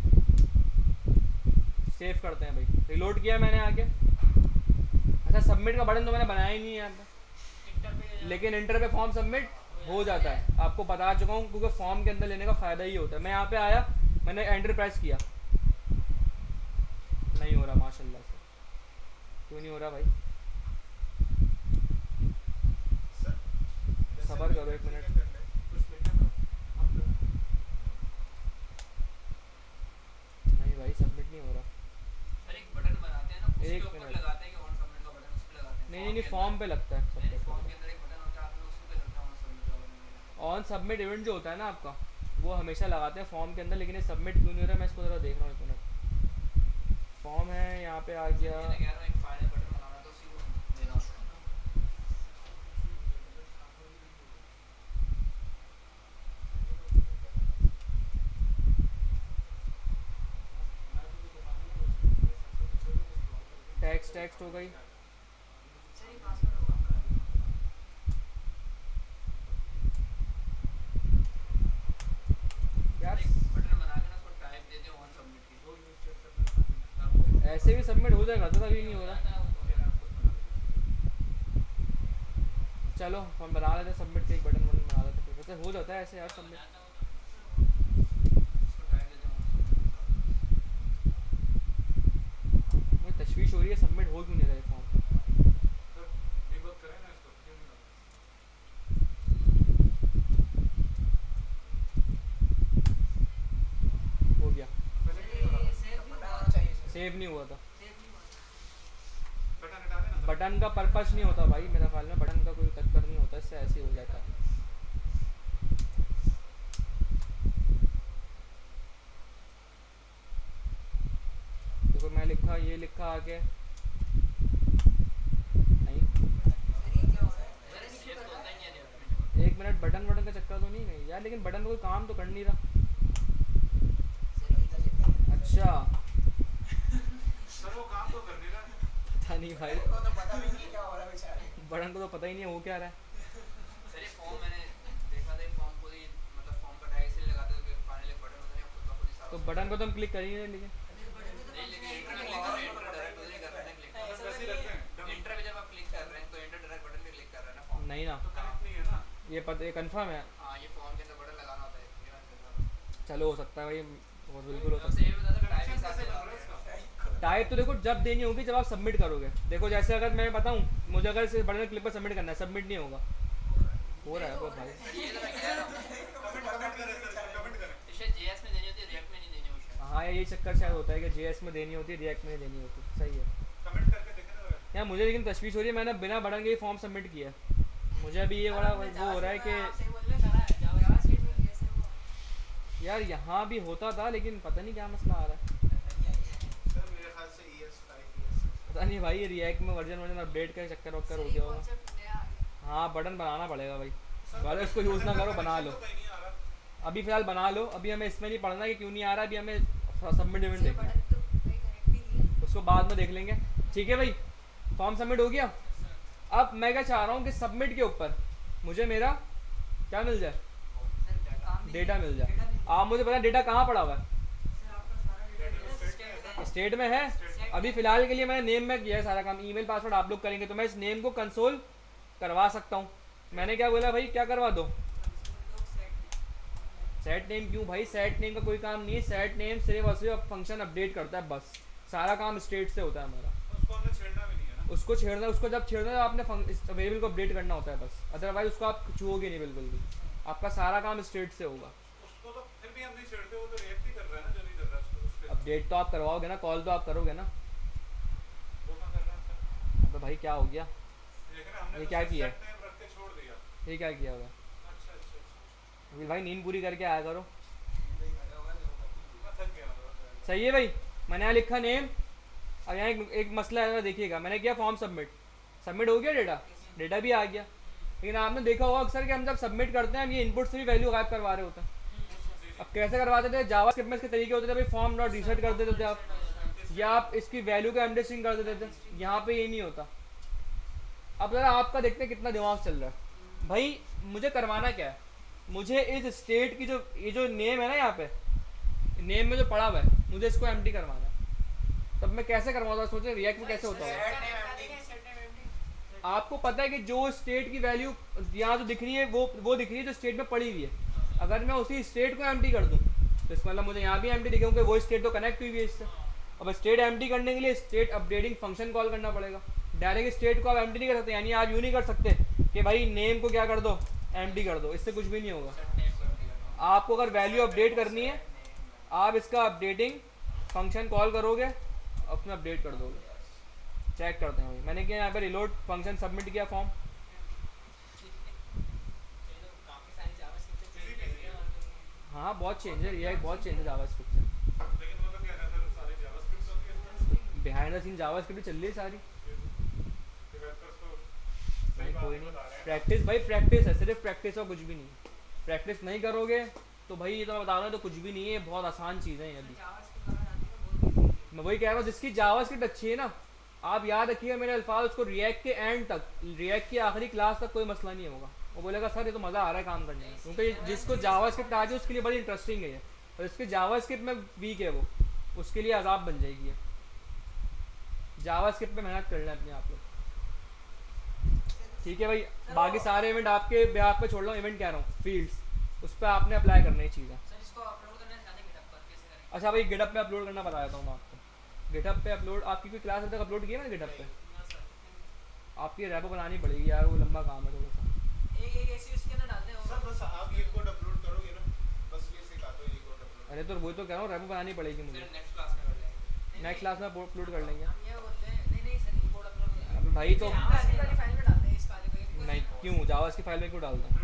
save करते हैं भाई। रिलोड किया मैंने आके। अच्छा, सबमिट का बटन तो मैंने बनाया ही नहीं है यहाँ पे, लेकिन इंटर पे फॉर्म सबमिट हो जाता है। आपको बता चुका हूँ, क्योंकि फॉर्म के अंदर लेने का फ़ायदा ही होता है। मैं यहाँ पे आया, मैंने एंटर प्रेस किया, नहीं हो रहा माशाल्लाह से। क्यों नहीं हो रहा भाई? सबर करो 1 मिनट। नहीं भाई, सबमिट नहीं हो रहा। सर एक बटन बनाते हैं ना, उसके एक ऊपर मिनट। लगाते हैं कि ऑन सबमिट का बटन उस पे लगाते हैं। नहीं, फॉर्म पे लगता है नहीं, सबमिट। फॉर्म के अंदर एक बटन होता है, आपने उस पे लगता है ऑन सबमिट का बटन। ऑन सबमिट इवेंट जो होता है ना आपका, वो हमेशा लगाते हैं फॉर्म के अंदर, लेकिन ये सबमिट क्यों नहीं हो रहा है मैं इसको ज़रा देख रहा हूँ 1 मिनट। फॉर्म है, यहाँ पे आ गया। मैं कह रहा हूँ एक फाइनल बटन बनाना तो उसी को देना होता है। टेक्स्ट हो गई। यार बटन बना के ना उसको type they they on submit की, ऐसे भी सबमिट हो जाएगा, तो अभी नहीं हो रहा। चलो हम बना लेते हैं सबमिट के, एक बटन बना लेते हैं, वैसे हो जाता है ऐसे यार सबमिट। उसको type they they on submit. मुझे तशवीश हो रही है, सबमिट हो क्यों नहीं रहा है फॉर्म। हो गया, सेव नहीं हुआ था। बटन का पर्पस नहीं होता भाई, मेरा ख्याल में बटन का कोई चक्कर नहीं होता, इससे ऐसे ही हो जाता है। देखो मैं लिखा, ये लिखा आगे नहीं। 1 मिनट, बटन का चक्कर तो नहीं है यार, लेकिन बटन का कोई काम तो कर नहीं रहा। अच्छा, सर वो काम तो कर नहीं रहा। पता नहीं भाई, को तो पता भी नहीं क्या हो रहा है बेचारे। बटन को तो पता ही नहीं है हो क्या रहा है। सर ये फॉर्म मैंने देखा था, ये फॉर्म को ही मतलब फॉर्म का टैग इसलिए लगाते थे कि फाइनल एक बटन होता है खुद का खुद ही सारा। तो बटन को तो हम क्लिक कर ही नहीं, लेकिन नहीं, लेकिन एंटर पे क्लिक कर रहे हैं, एंटर डायरेक्ट उधर ही कर रहे हैं क्लिक। वैसे ही लगते हैं एंटर पे जब आप क्लिक कर रहे हैं तो एंटर डायरेक्ट बटन पे क्लिक कर रहे हैं ना फॉर्म। नहीं ना, तो कनेक्ट नहीं है ना। ये पता, ये कंफर्म है। हां, ये फॉर्म के अंदर बटन लगाना होता है, ये मैंने देखा। चलो हो सकता है भाई, वो बिल्कुल हो तब सकता से ये बता दो टाइप के साथ कैसे चला बन रहा है इसका? है। टाइप तो देखो जब देनी होगी जब आप सबमिट करोगे। देखो जैसे अगर मैं बताऊं, मुझे अगर इस बटन क्लिक पर सबमिट करना है, सबमिट नहीं होगा। हो रहा है वो भाई। ये तो मैं कह रहा हूं कमेंट करें सर, कमेंट करें। इसे जेएस में देनी होती है, रिएक्ट में नहीं देनी होती है। हाँ, यही चक्कर शायद होता है कि जेएस में देनी होती है, रिएक्ट में नहीं देनी होती। सही है कमेंट करके देखें ना। यार, मुझे लेकिन तशवीश हो रही है, मैंने बिना बटन के ही फॉर्म सबमिट किया है। मुझे अभी ये बड़ा वो हो रहा है कि यार यहाँ भी होता था, लेकिन पता नहीं क्या मसला आ रहा है। सर मेरे ख्याल से ES5 पता नहीं भाई, रिएक्ट में वर्जन अपडेट का चक्कर वक्कर हो गया होगा। हाँ, बटन बनाना पड़ेगा भाई, वाले उसको यूज़ ना करो, बना लो। नहीं आ रहा। अभी फ़िलहाल बना लो, अभी हमें इसमें नहीं पढ़ना कि क्यों नहीं आ रहा। अभी हमें सबमिट इवेंट देखना है, उसको बाद में देख लेंगे। ठीक है भाई, फॉर्म सबमिट हो गया। अब मैं क्या चाह रहा हूँ कि सबमिट के ऊपर मुझे मेरा क्या मिल जाए, डेटा मिल जाए। आप मुझे पता डेटा कहाँ पड़ा हुआ है? स्टेट में है अभी फ़िलहाल के लिए मैंने नेम में किया है सारा काम, ईमेल पासवर्ड आप लोग करेंगे तो मैं इस नेम को कंसोल करवा सकता हूँ। मैंने क्या बोला भाई, क्या करवा दो? सेट नेम क्यों भाई, सेट नेम का कोई काम नहीं है, सेट नेम सिर्फ और सिर्फ फंक्शन अपडेट करता है बस, सारा काम स्टेट से होता है हमारा। उसको हमने छेड़ना भी नहीं है ना। उसको छेड़ना, उसको जब छेड़ना है आपने वेरिएबल को अपडेट करना होता है बस, अदरवाइज उसको आप छुओगे नहीं बिल्कुल भी, आपका सारा काम स्टेट से होगा। उसको तो फिर भी हम नहीं छेड़ते, वो तो रिएक्ट ही कर रहा है ना, जो नहीं कर रहा है उसको। अपडेट तो आप करवाओगे ना, कॉल तो आप करोगे ना। वो क्या कर रहा है सर? अबे भाई क्या हो गया, देख रहे हैं, हमने ये तो क्या सिर्फ किया? set name रख के छोड़ दिया। ये क्या किया होगा? अच्छा अच्छा अच्छा। अभी भाई नींद पूरी करके आया करो। मैं थक गया हूँ। सही है भाई, मैंने यहाँ लिखा नेम। अब यहाँ एक मसला है, देखिएगा मैंने किया फॉर्म सबमिट हो गया, डेटा भी आ गया, लेकिन आपने देखा होगा अक्सर कि हम जब सबमिट करते हैं हम ये इनपुट से भी वैल्यू गायब करवा रहे होते हैं। अब कैसे करवाते थे? जावास्क्रिप्ट में इसके तरीके होते थे भाई, फॉर्म डॉट रीसेट कर देते थे आप, या आप इसकी वैल्यू को एमडी स्ट्रिंग कर देते थे। यहाँ पे ये नहीं होता। अब जरा आपका देखते हैं कितना दिमाग चल रहा है। भाई मुझे करवाना क्या है, मुझे इस स्टेट की जो ये जो नेम है ना, यहाँ पे नेम में जो पड़ा हुआ है, मुझे इसको एम्प्टी करवाना है। तब मैं कैसे करवाऊंगा, सोचे रिएक्ट में कैसे होता होगा। आपको पता है कि जो स्टेट की वैल्यू यहाँ जो दिख रही है वो दिख रही है जो स्टेट में पड़ी हुई है। अगर मैं उसी स्टेट को एम्प्टी कर दूँ तो इसका मतलब मुझे यहाँ भी एम्प्टी दिखेगा, वो स्टेट तो कनेक्ट हुई हुई है इससे। अब स्टेट एम्प्टी करने के लिए स्टेट अपडेटिंग फंक्शन कॉल करना पड़ेगा। डायरेक्ट स्टेट को आप एम्प्टी नहीं कर सकते, यानी आप यूँ नहीं कर सकते कि भाई नेम को क्या कर दो, एम्प्टी कर दो, इससे कुछ भी नहीं होगा। आपको अगर वैल्यू अपडेट करनी है, आप इसका अपडेटिंग फंक्शन कॉल करोगे, उसमें अपडेट कर दोगे। चेक करते हैं भाई, मैंने किया यहाँ पे रिलोड फंक्शन सबमिट किया फॉर्म। हाँ बहुत चेंज है, रिएक्ट बहुत चेंज है जावास्क्रिप्ट से। लेकिन वो तो क्या है सर, सारी जावास्क्रिप्ट होती है इसमें। बिहाइंड द सीन जावास्क्रिप्ट चल रही है सारी। डेवलपर्स तो सही नहीं बात कोई ही नहीं, बता रहे हैं। प्रैक्टिस भाई प्रैक्टिस है, सिर्फ प्रैक्टिस और कुछ भी नहीं। प्रैक्टिस नहीं करोगे तो भाई ये तो मैं बता रहा हूँ, तो कुछ भी नहीं है, बहुत आसान चीज़ है ये अभी। मैं वही कह रहा हूँ, जिसकी जावास्क्रिप्ट अच्छी है ना, आप याद रखिएगा मेरे अल्फाज, उसको रिएक्ट के एंड तक, रिएक्ट की आखिरी क्लास तक कोई मसला नहीं होगा। वो बोलेगा सर ये तो मज़ा आ रहा है काम करने में, क्योंकि जिसको जावास्क्रिप्ट आ जाए उसके लिए बड़ी इंटरेस्टिंग है ये, और इसके जावास्क्रिप्ट में वीक है वो, उसके लिए अजाब बन जाएगी ये। जावास्क्रिप्ट पे मेहनत करना है अपने आप लोग। ठीक है भाई, बाकी सारे इवेंट आपके बिहाफ पे छोड़ रहा हूँ, इवेंट कह रहा हूँ फील्ड्स, उस पर आपने अप्लाई करना ही चीज़ें। सर इसको अपलोड करना है गिटहब पर, कैसे करेंगे? अच्छा भाई गिटहब पे अपलोड करना बता देता हूँ मैं आपको। गिटहब पे अपलोड, आपकी कोई क्लास अभी तक अपलोड की है ना गिटहब पे? हाँ सर, आपकी रैपो बनानी पड़ेगी यार, वो लंबा काम है थोड़ा सा। एक ऐसी उसके अंदर डालते हैं सर बस आप ये कोड अपलोड करोगे ना, बस ये सिखा दो ये कोड अपलोड। अरे तो वही तो कह रहा हूँ, रैपो बनानी पड़ेगी मुझे। फिर नेक्स्ट क्लास में कर लेंगे। नेक्स्ट क्लास में अपलोड कर लेंगे। हम ये बोलते हैं नहीं नहीं सर, ये कोड अपलोड अब भाई तो फाइल में डालते हैं इस वाले को, नहीं क्यों जावा की फाइल में क्यों डालता हूँ? सर